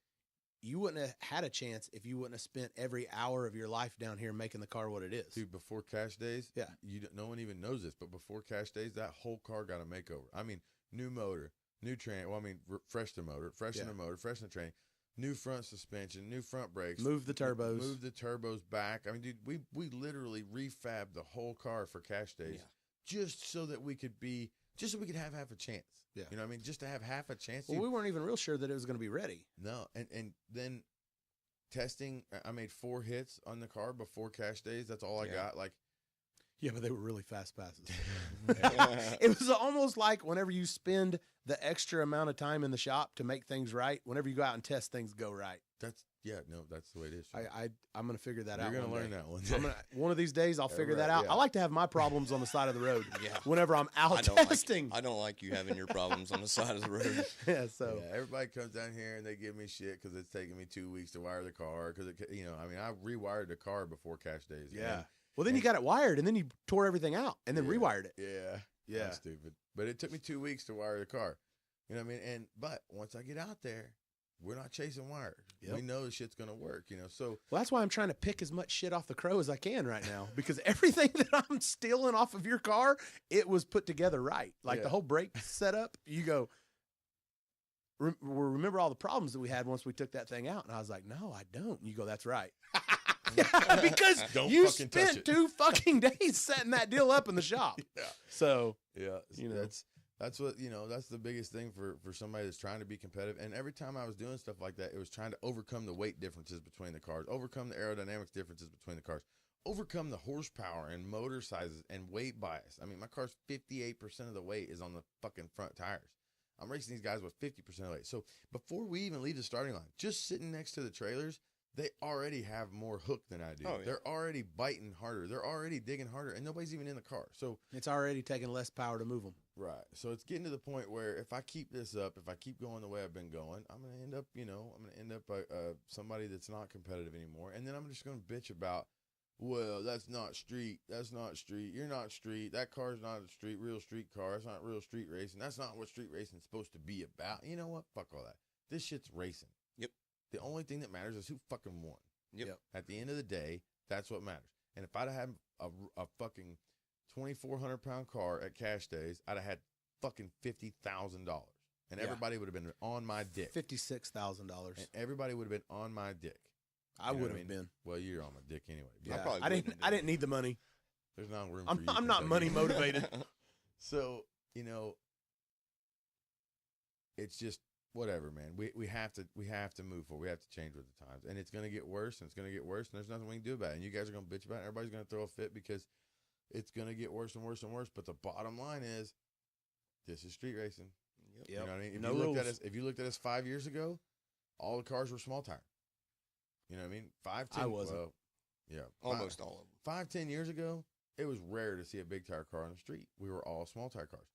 Speaker 1: you wouldn't have had a chance if you wouldn't have spent every hour of your life down here making the car what it is.
Speaker 2: Dude, before cash days,
Speaker 1: Yeah.
Speaker 2: No one even knows this, but before cash days, that whole car got a makeover. I mean, new motor, new train. Well, I mean, fresh the motor, freshen the motor, freshen the train, new front suspension, new front brakes.
Speaker 1: Move the turbos.
Speaker 2: Move the turbos back. I mean, dude, we literally refabbed the whole car for cash days just so that we could have half a chance.
Speaker 1: Yeah.
Speaker 2: You know what I mean? Just to have half a chance.
Speaker 1: Well, we weren't even real sure that it was going to be ready.
Speaker 2: No, and then testing, I made 4 hits on the car before cash days. That's all I got. Like,
Speaker 1: Yeah, but they were really fast passes. It was almost like whenever you spend the extra amount of time in the shop to make things right, whenever you go out and test, things go right.
Speaker 2: that's the way it is. Sean.
Speaker 1: I'm going to figure that out.
Speaker 2: You're gonna
Speaker 1: one
Speaker 2: learn
Speaker 1: day.
Speaker 2: that one.
Speaker 1: One of these days, I'll figure that
Speaker 2: right,
Speaker 1: out.
Speaker 2: yeah.
Speaker 1: I like to have my problems on the side of the road.
Speaker 4: Yeah.
Speaker 1: Whenever I'm out testing.
Speaker 4: I don't like you having your problems on the side of the road.
Speaker 1: Yeah, so
Speaker 2: Yeah, everybody comes down here and they give me shit because it's taking me 2 weeks to wire the car. Because I mean, I rewired the car before cash days.
Speaker 1: yeah. Well, then you got it wired, and then you tore everything out, and then rewired it.
Speaker 2: Yeah,
Speaker 1: Yeah.
Speaker 2: I'm stupid. But it took me 2 weeks to wire the car. You know what I mean? But once I get out there, we're not chasing wires.
Speaker 1: Yep.
Speaker 2: We know the shit's gonna work. You know, so
Speaker 1: Well, that's why I'm trying to pick as much shit off the crow as I can right now, because everything that I'm stealing off of your car, it was put together right. Like the whole brake setup, you go, remember all the problems that we had once we took that thing out? And I was like, no, I don't. And you go, that's right. Yeah, because
Speaker 2: Don't
Speaker 1: you
Speaker 2: fucking touch
Speaker 1: spent
Speaker 2: it.
Speaker 1: 2 fucking days setting that deal up in the shop.
Speaker 2: Yeah.
Speaker 1: So,
Speaker 2: yeah,
Speaker 1: You know.
Speaker 2: that's what that's the biggest thing for somebody that's trying to be competitive. And every time I was doing stuff like that, it was trying to overcome the weight differences between the cars, overcome the aerodynamics differences between the cars, overcome the horsepower and motor sizes and weight bias. I mean, my car's 58% of the weight is on the fucking front tires. I'm racing these guys with 50% of the weight. So before we even leave the starting line, just sitting next to the trailers, they already have more hook than I do.
Speaker 4: Oh, yeah.
Speaker 2: They're already biting harder. They're already digging harder, and nobody's even in the car. So
Speaker 1: it's already taking less power to move them.
Speaker 2: right. So it's getting to the point where if I keep this up, if I keep going the way I've been going, I'm gonna end up, somebody that's not competitive anymore, and then I'm just gonna bitch about, well, that's not street. That's not street. You're not street. That car's not a real street car. It's not real street racing. That's not what street racing is supposed to be about. You know what? Fuck all that. This shit's racing.
Speaker 4: Yep.
Speaker 2: The only thing that matters is who fucking won.
Speaker 4: Yep.
Speaker 2: At the end of the day, that's what matters. And if I'd have had a fucking 2,400 pound car at cash days, I'd have had fucking $50,000, and everybody would have been on my dick.
Speaker 1: $56,000.
Speaker 2: And everybody would have been on my dick.
Speaker 1: I
Speaker 2: You know
Speaker 1: would
Speaker 2: what
Speaker 1: have
Speaker 2: I mean?
Speaker 1: been.
Speaker 2: Well, you're on my dick anyway. but
Speaker 1: Yeah,
Speaker 4: probably
Speaker 1: I didn't.
Speaker 4: wouldn't
Speaker 1: I
Speaker 4: have
Speaker 1: didn't need the money.
Speaker 2: There's not room
Speaker 1: I'm
Speaker 2: for you.
Speaker 1: not
Speaker 2: Kentucky.
Speaker 1: money motivated.
Speaker 2: So it's just whatever, man. We have to move forward. We have to change with the times, and it's gonna get worse, and it's gonna get worse, and there's nothing we can do about it. And you guys are gonna bitch about it. Everybody's gonna throw a fit because it's gonna get worse and worse and worse. But the bottom line is, this is street racing.
Speaker 4: Yep.
Speaker 2: You know what I mean? If
Speaker 1: No
Speaker 2: you looked at
Speaker 1: rules.
Speaker 2: us, if you looked at us 5 years ago, all the cars were small tire. You know what I mean? 5, 10.
Speaker 1: I wasn't.
Speaker 2: Well, yeah,
Speaker 4: Almost all of them.
Speaker 2: 5, 10 years ago, it was rare to see a big tire car on the street. We were all small tire cars.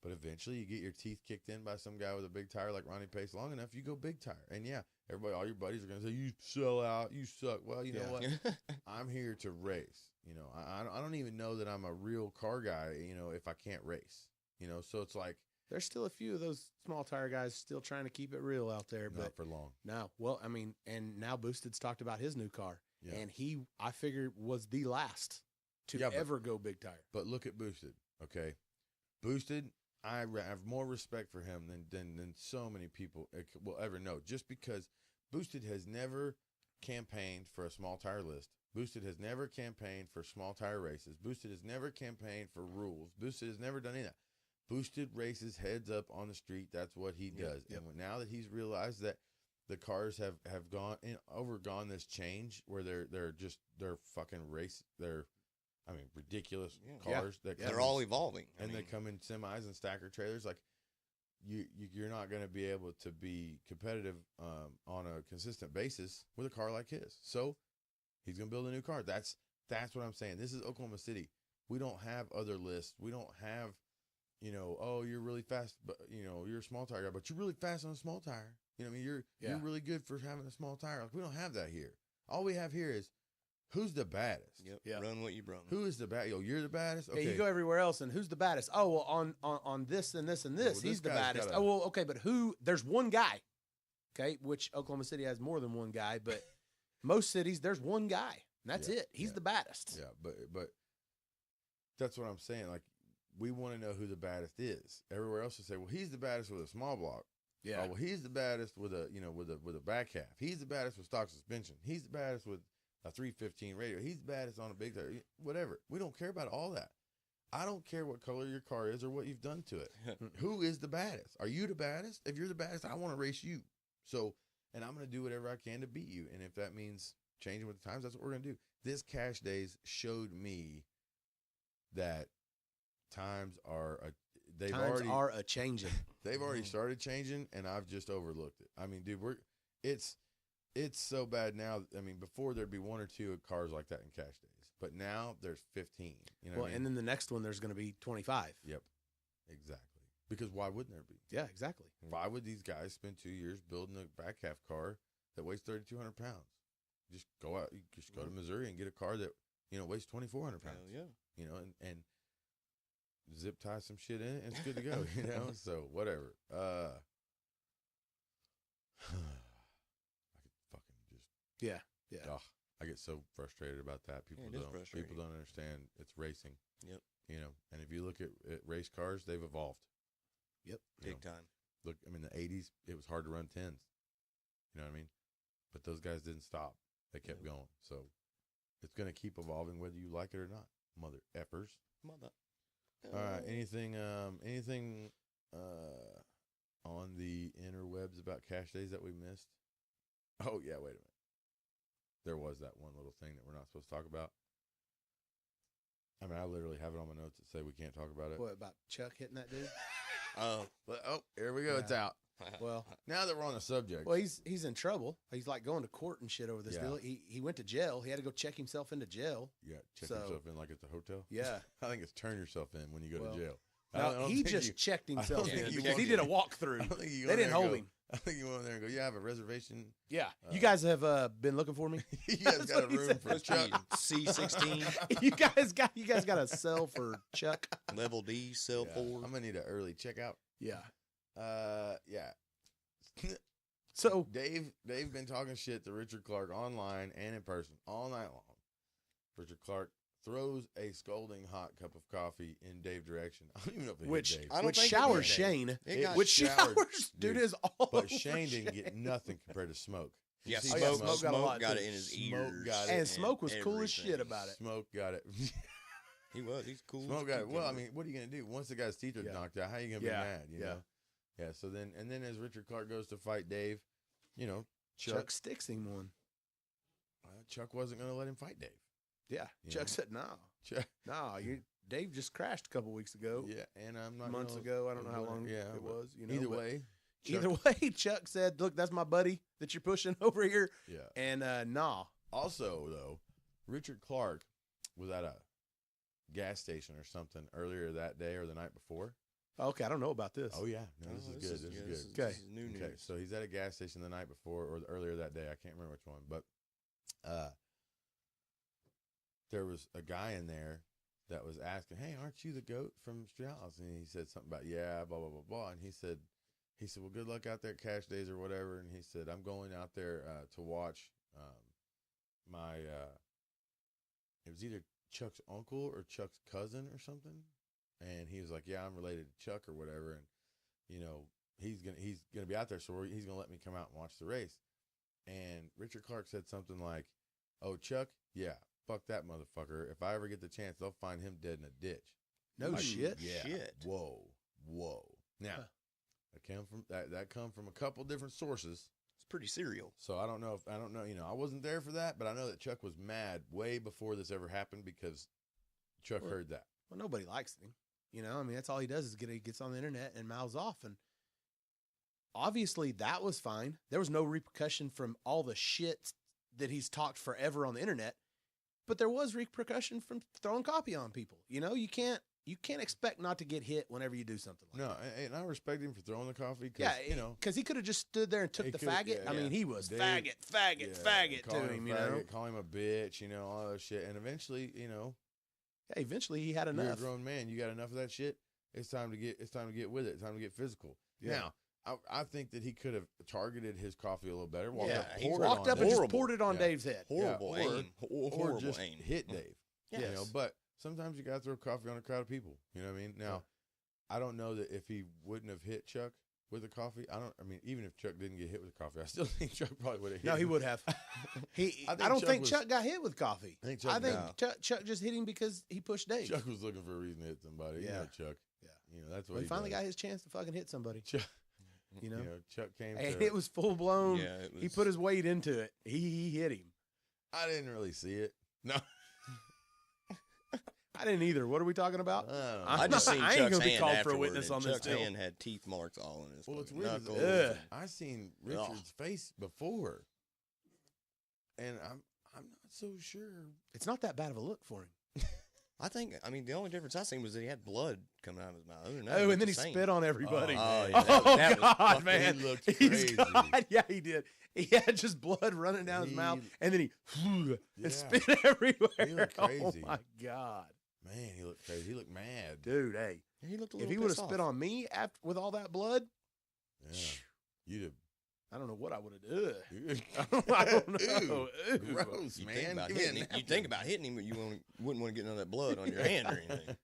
Speaker 2: But eventually, you get your teeth kicked in by some guy with a big tire like Ronnie Pace long enough, you go big tire. And yeah, all your buddies are going to say, you sell out, you suck. Well, you know what? I'm here to race. You know, I don't even know that I'm a real car guy, if I can't race. So it's like,
Speaker 1: There's still a few of those small tire guys still trying to keep it real out there,
Speaker 2: Not
Speaker 1: but
Speaker 2: for long.
Speaker 1: no. Well, I mean, and now Boosted's talked about his new car,
Speaker 2: Yeah.
Speaker 1: and I figured, was the last to
Speaker 2: Yeah, but-
Speaker 1: ever go big tire.
Speaker 2: But look at Boosted, okay? Boosted, I have more respect for him than so many people will ever know. Just because Boosted has never campaigned for a small tire list. Boosted has never campaigned for small tire races. Boosted has never campaigned for rules. Boosted has never done any of that. Boosted races heads up on the street. That's what he does.
Speaker 1: Yep.
Speaker 2: And now that he's realized that the cars have gone overgone this change where they're fucking race. They're, I mean, ridiculous cars that come
Speaker 4: They're all evolving.
Speaker 2: and they come in semis and stacker trailers. Like you're not going to be able to be competitive on a consistent basis with a car like his. So he's going to build a new car. That's what I'm saying. This is Oklahoma City. We don't have other lists. We don't have, oh, you're really fast, but you're a small tire guy, but you're really fast on a small tire. I mean, you're really good for having a small tire. Like, we don't have that here. All we have here is who's the baddest.
Speaker 4: Yep.
Speaker 1: Yeah.
Speaker 4: Run what you brung.
Speaker 2: Who is the baddest? You're the baddest. Okay.
Speaker 1: Yeah, you go everywhere else, and who's the baddest? Oh, well, on this and this and this,
Speaker 2: Well,
Speaker 1: he's
Speaker 2: this
Speaker 1: the
Speaker 2: guy's
Speaker 1: baddest.
Speaker 2: got a-
Speaker 1: Oh, well, okay, but there's one guy, okay, which Oklahoma City has more than one guy, but most cities, there's one guy, and that's it. He's the baddest.
Speaker 2: Yeah, but that's what I'm saying. Like, we want to know who the baddest is. Everywhere else will say, well, he's the baddest with a small block.
Speaker 1: Yeah.
Speaker 2: Oh, well, he's the baddest with a back half. He's the baddest with stock suspension. He's the baddest with a 315 radio. He's the baddest on a big tire. Whatever. We don't care about all that. I don't care what color your car is or what you've done to it. Who is the baddest? Are you the baddest? If you're the baddest, I want to race you. So, and I'm going to do whatever I can to beat you. And if that means changing with the times, that's what we're going to do. This Cash Days showed me that times are
Speaker 1: a changing.
Speaker 2: They've already started changing, and I've just overlooked it. I mean, dude, it's so bad now. I mean, before there'd be one or two cars like that in Cash Days, but now there's 15.
Speaker 1: Well, and then the next one there's going to be 25.
Speaker 2: Yep, exactly. Because why wouldn't there be?
Speaker 1: Yeah, exactly.
Speaker 2: Why would these guys spend 2 years building a back half car that weighs 3,200 pounds? Just go out, just go to Missouri and get a car that weighs 2,400 pounds.
Speaker 4: Hell yeah.
Speaker 2: And zip tie some shit in it, and it's good to go. So whatever. I could fucking just
Speaker 1: Yeah.
Speaker 2: ugh, I get so frustrated about that. People
Speaker 4: it is frustrating.
Speaker 2: don't understand it's racing.
Speaker 4: Yep.
Speaker 2: And if you look at race cars, they've evolved.
Speaker 1: Yep.
Speaker 4: Big time.
Speaker 2: Look, I mean, the 80s, it was hard to run 10s. You know what I mean? But those guys didn't stop. They kept going. So it's going to keep evolving whether you like it or not. Mother effers.
Speaker 4: Mother.
Speaker 2: All right. Anything on the interwebs about Cash Days that we missed? Oh, yeah. Wait a minute. There was that one little thing that we're not supposed to talk about. I mean, I literally have it on my notes that say we can't talk about it.
Speaker 1: What about Chuck hitting that dude?
Speaker 4: Oh.
Speaker 2: But, here we go.
Speaker 1: Yeah.
Speaker 2: It's out.
Speaker 1: Well,
Speaker 2: Now that we're on the subject.
Speaker 1: well, he's in trouble. He's like going to court and shit over this
Speaker 2: Yeah.
Speaker 1: deal. He went to jail. He had to go check himself into jail.
Speaker 2: Yeah, check
Speaker 1: So-
Speaker 2: yourself in like at the hotel.
Speaker 1: Yeah.
Speaker 2: I think it's turn yourself in when you go
Speaker 1: Well,
Speaker 2: to jail.
Speaker 1: No, he just checked himself
Speaker 2: think
Speaker 1: in
Speaker 2: you
Speaker 1: because
Speaker 2: walked
Speaker 1: he did a
Speaker 2: in.
Speaker 1: walkthrough.
Speaker 2: I don't think you go
Speaker 1: They
Speaker 2: in
Speaker 1: didn't
Speaker 2: there and
Speaker 1: hold
Speaker 2: go-
Speaker 1: him.
Speaker 2: I think you went in there and go, "You have a reservation."
Speaker 1: Yeah. You guys have been looking for me?
Speaker 2: You guys
Speaker 1: That's
Speaker 2: got a
Speaker 1: what he
Speaker 2: room
Speaker 1: said.
Speaker 2: for Chuck.
Speaker 4: C16,
Speaker 1: you guys got a cell for Chuck?
Speaker 4: level D, cell
Speaker 2: Yeah,
Speaker 4: 4.
Speaker 2: I'm gonna need an early checkout.
Speaker 1: Yeah.
Speaker 2: Yeah.
Speaker 1: So
Speaker 2: Dave been talking shit to Richard Clark online and in person all night long. Richard Clark throws a scolding hot cup of coffee in Dave's direction. I don't even know if it
Speaker 1: which
Speaker 2: hit Dave.
Speaker 4: I don't
Speaker 1: which
Speaker 4: think it
Speaker 1: showers
Speaker 4: did.
Speaker 1: Shane?
Speaker 4: It got
Speaker 1: Which
Speaker 2: showered,
Speaker 1: showers, dude,
Speaker 2: dude.
Speaker 1: is all over
Speaker 2: But Shane didn't
Speaker 1: Shane.
Speaker 2: get nothing compared to Smoke.
Speaker 4: Yeah,
Speaker 2: You see
Speaker 1: Oh, yeah,
Speaker 4: Smoke,
Speaker 1: Smoke got a lot,
Speaker 4: got
Speaker 1: too.
Speaker 4: it in his
Speaker 2: Smoke
Speaker 4: ears.
Speaker 2: got it.
Speaker 1: And Smoke was cool as shit
Speaker 4: everything.
Speaker 1: about it.
Speaker 2: Smoke got it.
Speaker 4: He was. He's cool.
Speaker 2: Smoke
Speaker 4: as
Speaker 2: got it. Well, I
Speaker 4: cucumber.
Speaker 2: mean, what are you gonna do once the guy's teeth are
Speaker 1: Yeah.
Speaker 2: knocked out? How are you gonna
Speaker 1: Yeah.
Speaker 2: be mad? You
Speaker 1: Yeah.
Speaker 2: know? Yeah. So then as Richard Clark goes to fight Dave,
Speaker 1: Chuck sticks him one.
Speaker 2: Chuck wasn't gonna let him fight Dave.
Speaker 1: Yeah.
Speaker 2: You
Speaker 1: Chuck
Speaker 2: know?
Speaker 1: said, no.
Speaker 2: Chuck,
Speaker 1: Dave just crashed a couple weeks ago.
Speaker 2: yeah, and I'm not
Speaker 1: Months
Speaker 2: gonna-
Speaker 1: ago. I don't know how long
Speaker 2: Yeah,
Speaker 1: it
Speaker 2: but
Speaker 1: was.
Speaker 2: Either
Speaker 1: but
Speaker 2: way,
Speaker 1: Either way, Chuck said, look, that's my buddy that you're pushing over here.
Speaker 2: yeah.
Speaker 1: And nah.
Speaker 2: Also, though, Richard Clark was at a gas station or something earlier that day or the night before.
Speaker 1: Okay, I don't know about this.
Speaker 2: Oh yeah, no, this
Speaker 4: Oh,
Speaker 2: is good. This is good.
Speaker 1: Okay.
Speaker 4: This is new news.
Speaker 2: Okay, so he's at a gas station the night before or earlier that day. I can't remember which one, but there was a guy in there that was asking, "Hey, aren't you the goat from Strauss?" And he said something about, "Yeah, blah blah blah blah." And he said, "Well, good luck out there at Cash Days or whatever." And he said, "I'm going out there to watch my it was either Chuck's uncle or Chuck's cousin or something." And he was like, "Yeah, I'm related to Chuck or whatever." And he's gonna be out there, so he's gonna let me come out and watch the race. And Richard Clark said something like, "Oh, Chuck, yeah, fuck that motherfucker. If I ever get the chance, they'll find him dead in a ditch."
Speaker 1: No shit.
Speaker 2: Yeah.
Speaker 4: Shit.
Speaker 2: Whoa. Now, that come from a couple different sources.
Speaker 4: It's pretty serial.
Speaker 2: So I don't know. I wasn't there for that, but I know that Chuck was mad way before this ever happened because Chuck heard that.
Speaker 1: Well, nobody likes him. I mean, that's all he does is gets on the internet and mouths off. And obviously that was fine. There was no repercussion from all the shit that he's talked forever on the internet, but there was repercussion from throwing coffee on people. You can't expect not to get hit whenever you do something like that.
Speaker 2: No, and I respect him for throwing the coffee.
Speaker 1: Yeah, because he could have just stood there and took the faggot.
Speaker 2: Yeah,
Speaker 1: I mean, he was
Speaker 2: Dave,
Speaker 1: faggot to him,
Speaker 2: call him a bitch, all that shit. And eventually,
Speaker 1: Yeah, eventually he had enough.
Speaker 2: You're a grown man. You got enough of that shit. It's time to get with it. It's time to get physical.
Speaker 1: Yeah.
Speaker 2: Now, I think that he could have targeted his coffee a little better.
Speaker 1: He walked up and just poured it on Dave's head.
Speaker 4: Horrible aim.
Speaker 2: Or just hit Dave.
Speaker 1: Yes.
Speaker 2: But sometimes you got to throw coffee on a crowd of people. You know what I mean? Now, I don't know that if he wouldn't have hit Chuck with the coffee, even if Chuck didn't get hit with the coffee, I still think Chuck probably would have hit him.
Speaker 1: No, he would have. I don't think Chuck got hit with coffee.
Speaker 2: I think
Speaker 1: Chuck just hit him because he pushed Dave.
Speaker 2: Chuck was looking for a reason to hit somebody.
Speaker 1: Yeah.
Speaker 2: Chuck.
Speaker 1: Yeah.
Speaker 2: That's what
Speaker 1: he finally got his chance to fucking hit somebody.
Speaker 2: Chuck, Chuck came
Speaker 1: and
Speaker 2: to,
Speaker 1: it was full blown.
Speaker 4: Yeah, it was,
Speaker 1: he put his weight into it. He hit him.
Speaker 2: I didn't really see it. No.
Speaker 1: I didn't either. What are we talking about?
Speaker 4: I just seen
Speaker 1: I ain't
Speaker 4: Chuck's
Speaker 1: gonna be
Speaker 4: hand
Speaker 1: called for a
Speaker 4: afterward,
Speaker 1: witness
Speaker 4: and
Speaker 1: on this
Speaker 4: Chuck's
Speaker 1: deal.
Speaker 4: hand had teeth marks all in his
Speaker 2: Well, it's
Speaker 4: fucking
Speaker 2: weird.
Speaker 4: knuckles.
Speaker 2: I seen Richard's face before, and I'm not so sure.
Speaker 1: It's not that bad of a look for him.
Speaker 4: The only difference I seen was that he had blood coming out of his mouth. Other than that,
Speaker 1: Oh,
Speaker 4: it
Speaker 1: and then he
Speaker 4: looked the same.
Speaker 1: spit on everybody.
Speaker 4: yeah,
Speaker 1: Oh,
Speaker 4: that was
Speaker 1: God,
Speaker 4: fucking-
Speaker 1: man.
Speaker 2: He looked crazy.
Speaker 1: Yeah, he did. He had just blood running down his mouth, and then he
Speaker 2: Yeah.
Speaker 1: spit everywhere.
Speaker 2: He looked crazy.
Speaker 1: Oh, my God.
Speaker 2: Man, he looked crazy. He looked mad.
Speaker 1: Dude, hey.
Speaker 4: He looked a
Speaker 1: If
Speaker 4: little
Speaker 1: he would have
Speaker 4: pissed
Speaker 1: spit
Speaker 4: off.
Speaker 1: on me with all that blood,
Speaker 2: Yeah. You'd have.
Speaker 1: I don't know what I would have done.
Speaker 2: Ew.
Speaker 1: I don't know. Ew.
Speaker 2: Gross,
Speaker 4: You
Speaker 2: man.
Speaker 4: think about
Speaker 2: Give me a
Speaker 4: hitting him. You
Speaker 2: napkin.
Speaker 4: think about hitting him, but you wouldn't want to get none of that blood on your hand or anything.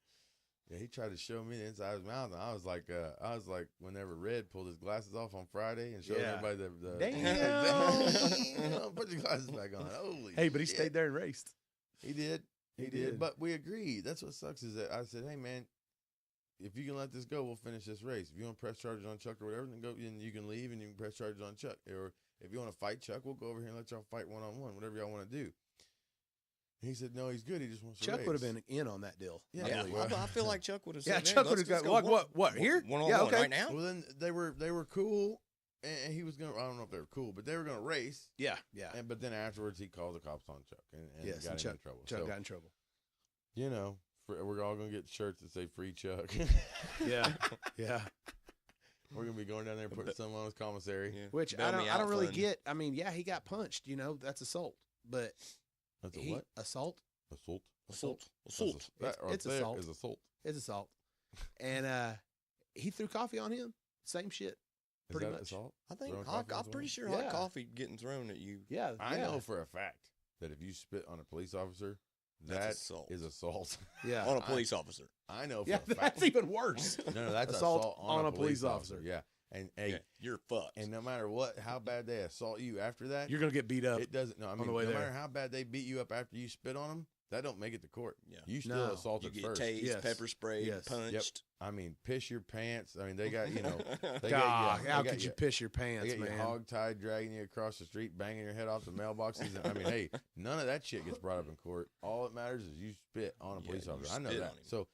Speaker 2: Yeah, he tried to show me the inside of his mouth, and I was like, whenever Red pulled his glasses off on Friday and showed
Speaker 1: Yeah.
Speaker 2: everybody the
Speaker 1: Damn.
Speaker 2: put your glasses back on. Holy
Speaker 1: Hey, but he
Speaker 2: shit.
Speaker 1: stayed there and raced.
Speaker 2: He did. He
Speaker 1: He
Speaker 2: did.
Speaker 1: did.
Speaker 2: But we agreed. That's what sucks is that I said, "Hey, man, if you can let this go, we'll finish this race. If you want to press charges on Chuck or whatever, then go and you can leave and you can press charges on Chuck. Or if you want to fight Chuck, we'll go over here and let y'all fight one-on-one, whatever y'all want to do." And he said, "No, he's good. He just wants to
Speaker 1: Chuck
Speaker 2: race."
Speaker 1: would have been in on that deal.
Speaker 2: Yeah,
Speaker 4: Yeah,
Speaker 2: well,
Speaker 4: I feel like Chuck would have
Speaker 1: Yeah,
Speaker 4: said,
Speaker 1: Chuck
Speaker 4: "Man,
Speaker 1: would have
Speaker 4: let's
Speaker 1: got
Speaker 4: go
Speaker 1: what here?
Speaker 4: One on
Speaker 1: Yeah,
Speaker 4: one
Speaker 1: okay.
Speaker 4: right now."
Speaker 2: Well, then they were cool, and he was gonna. I don't know if they were cool, but they were gonna race.
Speaker 1: Yeah.
Speaker 2: But then afterwards, he called the cops on Chuck and
Speaker 1: Yes,
Speaker 2: got
Speaker 1: and
Speaker 2: him in trouble.
Speaker 1: Chuck
Speaker 2: So,
Speaker 1: got in trouble.
Speaker 2: we're all gonna get shirts that say "Free Chuck."
Speaker 1: Yeah. Yeah.
Speaker 2: We're gonna be going down there and putting some on his commissary.
Speaker 4: Yeah.
Speaker 1: Which
Speaker 4: Bail me
Speaker 1: I
Speaker 4: out
Speaker 1: don't really
Speaker 4: fund.
Speaker 1: get. I mean, yeah, he got punched. That's assault. But
Speaker 2: That's a
Speaker 1: he,
Speaker 2: what?
Speaker 1: assault?
Speaker 2: Assault.
Speaker 4: Assault.
Speaker 2: That right
Speaker 1: It's
Speaker 2: there
Speaker 1: assault.
Speaker 2: is assault.
Speaker 1: It's assault. And he threw coffee on him. Same shit.
Speaker 2: Is
Speaker 1: Pretty
Speaker 2: that
Speaker 1: much.
Speaker 2: assault?
Speaker 4: I think
Speaker 2: Throwing coffee on
Speaker 4: I'm pretty
Speaker 2: someone?
Speaker 4: sure hot
Speaker 1: Yeah.
Speaker 4: coffee getting thrown at you.
Speaker 1: Yeah.
Speaker 2: I
Speaker 1: yeah.
Speaker 2: know for a fact that if you spit on a police officer, that
Speaker 4: That's assault.
Speaker 2: is assault.
Speaker 1: Yeah.
Speaker 4: On a police officer.
Speaker 2: I know for
Speaker 1: Yeah,
Speaker 2: a fact.
Speaker 1: that's even worse.
Speaker 2: No, that's
Speaker 1: Assault
Speaker 2: on a police officer. Yeah, and hey,
Speaker 4: Yeah, you're fucked.
Speaker 2: and no matter how bad they assault you after that,
Speaker 1: You're gonna get beat up.
Speaker 2: it doesn't. No, I mean,
Speaker 1: the way
Speaker 2: no
Speaker 1: there.
Speaker 2: matter how bad they beat you up after you spit on them, that don't make it to court.
Speaker 4: Yeah.
Speaker 2: You still
Speaker 1: No.
Speaker 4: You
Speaker 2: assaulted
Speaker 4: get
Speaker 2: first.
Speaker 4: tased,
Speaker 1: Yes.
Speaker 4: pepper sprayed,
Speaker 1: Yes.
Speaker 4: punched.
Speaker 2: I mean, piss your pants. I mean, they got they
Speaker 1: God,
Speaker 2: got
Speaker 1: how could you piss your
Speaker 2: They
Speaker 1: pants,
Speaker 2: got you
Speaker 1: man?
Speaker 2: hog tied, dragging you across the street, banging your head off the mailboxes. And, I mean, hey, none of that shit gets brought up in court. All that matters is you spit on a
Speaker 4: Yeah,
Speaker 2: police
Speaker 4: you
Speaker 2: officer. I know
Speaker 4: spit
Speaker 2: that.
Speaker 4: on him.
Speaker 2: So,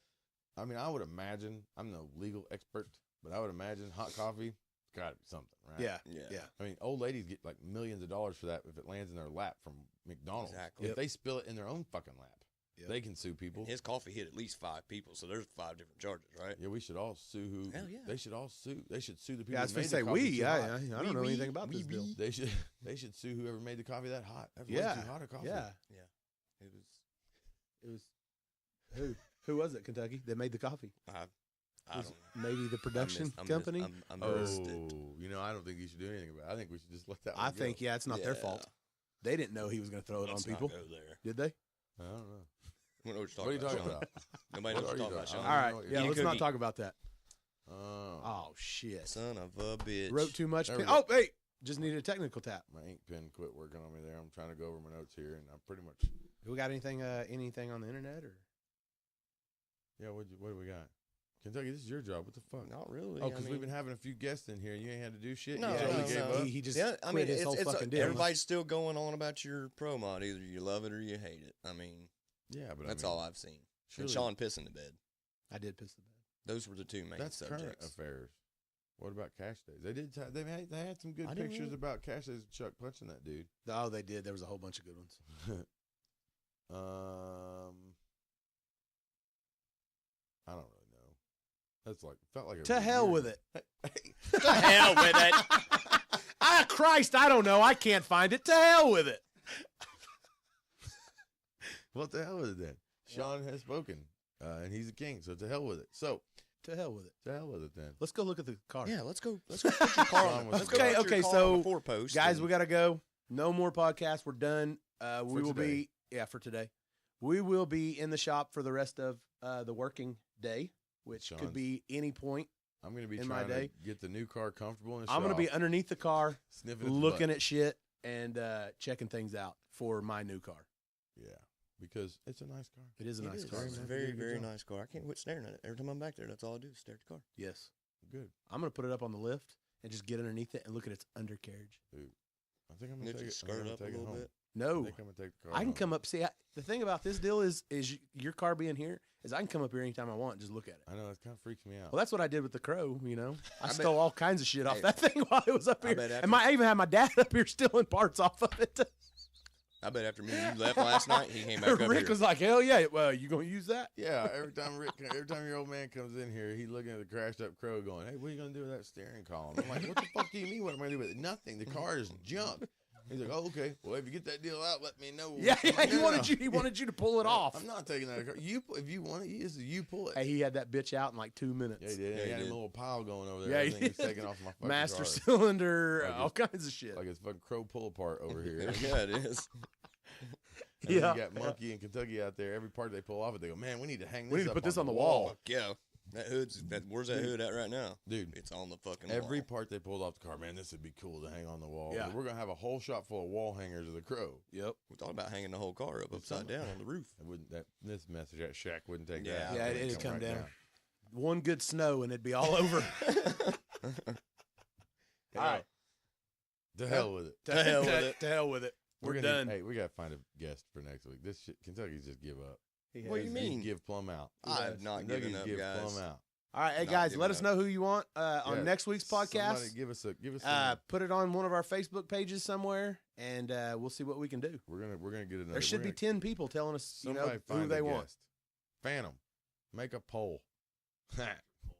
Speaker 2: I mean, I would imagine, I'm no legal expert, but I would imagine hot coffee, got to be something, right?
Speaker 1: Yeah.
Speaker 4: Yeah.
Speaker 1: Yeah.
Speaker 2: I mean, old ladies get like millions of dollars for that if it lands in their lap from McDonald's.
Speaker 4: Exactly.
Speaker 2: If
Speaker 1: Yep.
Speaker 2: they spill it in their own fucking lap,
Speaker 1: Yep.
Speaker 2: they can sue people.
Speaker 4: His coffee hit at least 5 people, so there's 5 different charges, right?
Speaker 2: Yeah, we should all sue who.
Speaker 4: Hell yeah.
Speaker 2: They should all sue. They should sue the people
Speaker 1: Yeah, I was
Speaker 2: who
Speaker 1: gonna
Speaker 2: made
Speaker 1: say
Speaker 2: the coffee too hot.
Speaker 1: I don't know anything about this deal.
Speaker 2: They should sue whoever made the coffee that hot. That's
Speaker 1: Yeah.
Speaker 2: way too hot a coffee.
Speaker 1: Yeah.
Speaker 4: It was
Speaker 1: It was who? Who was it, Kentucky, that made the coffee?
Speaker 4: I
Speaker 1: Was
Speaker 4: don't
Speaker 1: it maybe the production company?
Speaker 4: I missed it.
Speaker 2: You know, I don't think you should do anything about it. I think we should just let that one
Speaker 1: I
Speaker 2: go.
Speaker 1: think, yeah, it's not their
Speaker 4: Yeah.
Speaker 1: fault. They didn't know he was going to throw it
Speaker 4: Let's
Speaker 1: on
Speaker 4: not
Speaker 1: people.
Speaker 4: go there.
Speaker 1: Did they?
Speaker 2: I don't know.
Speaker 4: We know what
Speaker 2: What are you
Speaker 4: you're
Speaker 2: talking
Speaker 4: talking
Speaker 2: about?
Speaker 4: Nobody
Speaker 2: What
Speaker 4: knows
Speaker 2: are
Speaker 4: what
Speaker 2: you
Speaker 4: you're talking about,
Speaker 2: talking
Speaker 4: Sean.
Speaker 2: about?
Speaker 1: All
Speaker 2: I
Speaker 1: right.
Speaker 2: don't know what
Speaker 1: Yeah,
Speaker 2: you're
Speaker 1: let's
Speaker 4: talking
Speaker 1: not
Speaker 4: about.
Speaker 1: talk about that.
Speaker 2: Oh,
Speaker 1: Oh, shit.
Speaker 4: Son of a bitch.
Speaker 1: Wrote too much.
Speaker 2: There
Speaker 1: Pen.
Speaker 2: we go.
Speaker 1: Oh, hey. Just needed a technical tap.
Speaker 2: my ink pen quit working on me there. I'm trying to go over my notes here, and I'm pretty much.
Speaker 1: We got anything on the internet? Or
Speaker 2: Yeah, what do we got? Kentucky, this is your job. What the fuck?
Speaker 4: Not really.
Speaker 2: Oh, because we've been having a few guests in here, and you ain't had to do shit.
Speaker 4: No,
Speaker 2: you
Speaker 1: yeah,
Speaker 2: totally
Speaker 1: he,
Speaker 2: gave
Speaker 4: no.
Speaker 2: up.
Speaker 1: he just
Speaker 4: Yeah, I mean,
Speaker 1: quit his whole fucking deal.
Speaker 4: everybody's still going on about your pro mod. Either you love it or you hate it. I mean,
Speaker 2: Yeah, but
Speaker 4: that's
Speaker 2: I mean,
Speaker 4: all I've seen.
Speaker 2: surely-
Speaker 4: And Sean pissing the bed.
Speaker 1: I did piss the bed.
Speaker 4: Those were the two main
Speaker 2: That's current
Speaker 4: subjects.
Speaker 2: affairs. What about cash days? They did. They had some good
Speaker 4: I didn't
Speaker 2: pictures
Speaker 4: really-
Speaker 2: about cash days. Of Chuck punching that dude.
Speaker 1: Oh, they did. There was a whole bunch of good ones.
Speaker 2: I don't really know. That's like felt like
Speaker 1: To hell with it.
Speaker 4: To hell with it.
Speaker 1: Ah, Christ, I don't know. I can't find it. To hell with it.
Speaker 2: What the hell with it then? Sean has spoken, and he's a king, so to hell with it. So
Speaker 1: To hell with it.
Speaker 2: to hell with it then.
Speaker 1: Let's go look at the car.
Speaker 4: Yeah, let's go. Let's go put your car on.
Speaker 2: Okay,
Speaker 4: Let's go put your
Speaker 1: okay,
Speaker 4: car
Speaker 1: so,
Speaker 4: on the four post.
Speaker 1: Guys,
Speaker 4: and-
Speaker 1: we got to go. No more podcasts. We're done. We will
Speaker 2: today.
Speaker 1: be, for today. We will be in the shop for the rest of the working day, which
Speaker 2: Sean's-
Speaker 1: could be any point.
Speaker 2: I'm going to be
Speaker 1: In my
Speaker 2: trying
Speaker 1: day.
Speaker 2: to get the new car comfortable in the
Speaker 1: I'm going to be underneath the car,
Speaker 2: sniffing at the
Speaker 1: looking
Speaker 2: butt.
Speaker 1: at shit and checking things out for my new car.
Speaker 2: Yeah, because it's a nice car.
Speaker 1: It is a
Speaker 4: It
Speaker 1: nice
Speaker 4: is.
Speaker 1: car.
Speaker 4: It's a
Speaker 1: Man.
Speaker 4: very,
Speaker 2: Did a good
Speaker 4: very
Speaker 2: job.
Speaker 4: nice car. I can't quit staring at it. Every time I'm back there, that's all I do is stare at the car.
Speaker 1: Yes.
Speaker 2: Good.
Speaker 1: I'm going to put it up on the lift and just get underneath it and look at its undercarriage.
Speaker 2: I think I'm going
Speaker 4: Lift
Speaker 2: to
Speaker 4: your
Speaker 2: take it.
Speaker 4: skirt up a
Speaker 2: take it
Speaker 4: little
Speaker 2: home.
Speaker 4: bit.
Speaker 2: I
Speaker 1: No.
Speaker 2: think I'm going to take the car
Speaker 1: I can
Speaker 2: home.
Speaker 1: come up. See, the thing about this deal is your car being here is I can come up here anytime I want and just look at it.
Speaker 2: I know, it kind of freaks me out.
Speaker 1: Well, that's what I did with the Crow, you know. I
Speaker 4: bet-
Speaker 1: stole all kinds of shit off
Speaker 4: Hey,
Speaker 1: that thing while it was up
Speaker 4: I
Speaker 1: here.
Speaker 4: bet
Speaker 1: And I even had my dad up here stealing parts off of it.
Speaker 4: I bet after me and you left last night, he came back up
Speaker 1: Rick
Speaker 4: here.
Speaker 1: was like, hell yeah. Well, you going to use that?
Speaker 2: Yeah, every time your old man comes in here, he's looking at the crashed up Crow going, hey, what are you going to do with that steering column? I'm like, what the fuck do you mean? What am I going to do with it? Nothing. The car is junk. He's like, oh, okay. Well, if you get that deal out, let me know.
Speaker 1: Yeah,
Speaker 2: I'm like,
Speaker 1: he
Speaker 2: "No,
Speaker 1: wanted
Speaker 2: no."
Speaker 1: you. He wanted you to pull it off.
Speaker 2: I'm not taking that car. If you want it, you pull it.
Speaker 1: Hey, he had that bitch out in like 2 minutes.
Speaker 2: Yeah, he did.
Speaker 4: Yeah,
Speaker 2: he
Speaker 4: he
Speaker 2: had a
Speaker 4: did.
Speaker 2: little pile going over there.
Speaker 1: Yeah, he
Speaker 2: Everything was
Speaker 1: did.
Speaker 2: taking off my fucking
Speaker 1: Master
Speaker 2: car.
Speaker 1: cylinder,
Speaker 2: Like
Speaker 1: all kinds of shit.
Speaker 2: Like it's fucking Crow pull apart over here.
Speaker 4: Yeah, it is.
Speaker 2: And then
Speaker 1: Yeah.
Speaker 2: you got Monkey in Kentucky out there. Every part they pull off it, they go, man, we need to hang this
Speaker 1: We need to
Speaker 2: up
Speaker 1: put this on the
Speaker 2: wall.
Speaker 1: wall.
Speaker 4: Fuck yeah. Where's that hood at right now?
Speaker 2: Dude,
Speaker 4: It's on the fucking
Speaker 2: every
Speaker 4: wall.
Speaker 2: part they pulled off the car, man, this would be cool to hang on the wall.
Speaker 1: Yeah.
Speaker 2: We're going to have a whole shop full of wall hangers of the Crow.
Speaker 1: Yep.
Speaker 4: We thought about hanging the whole car up upside down on the roof.
Speaker 2: This message at Shack wouldn't take
Speaker 4: Yeah.
Speaker 2: that.
Speaker 1: Yeah,
Speaker 2: It'd
Speaker 1: it'd come
Speaker 2: right
Speaker 1: down. One good snow and it'd be all over. All right.
Speaker 2: To hell with it.
Speaker 4: To hell with it.
Speaker 1: To hell with it. We're
Speaker 2: gonna
Speaker 1: done.
Speaker 2: Hey, we got to find a guest for next week. This shit, Kentucky's just give up.
Speaker 4: What do you mean?
Speaker 2: Give Plum out.
Speaker 4: I have not given
Speaker 2: Kentucky's
Speaker 4: up,
Speaker 2: give
Speaker 4: guys.
Speaker 2: Plum out.
Speaker 1: All right, hey
Speaker 4: Not
Speaker 1: guys,
Speaker 4: giving
Speaker 1: let us
Speaker 4: up.
Speaker 1: know who you want on
Speaker 2: Yeah,
Speaker 1: next week's podcast.
Speaker 2: Somebody give us some,
Speaker 1: Put it on one of our Facebook pages somewhere, and we'll see what we can do.
Speaker 2: we're gonna get another.
Speaker 1: There should be 10 people telling us,
Speaker 2: somebody
Speaker 1: who
Speaker 2: find
Speaker 1: they
Speaker 2: a
Speaker 1: want.
Speaker 2: guest. Phantom, make a poll.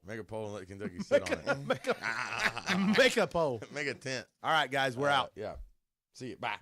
Speaker 2: Make a poll and let Kentucky sit on it.
Speaker 1: Make a poll.
Speaker 2: Make a tent.
Speaker 1: All right, guys, we're out.
Speaker 2: Yeah. See you. Bye.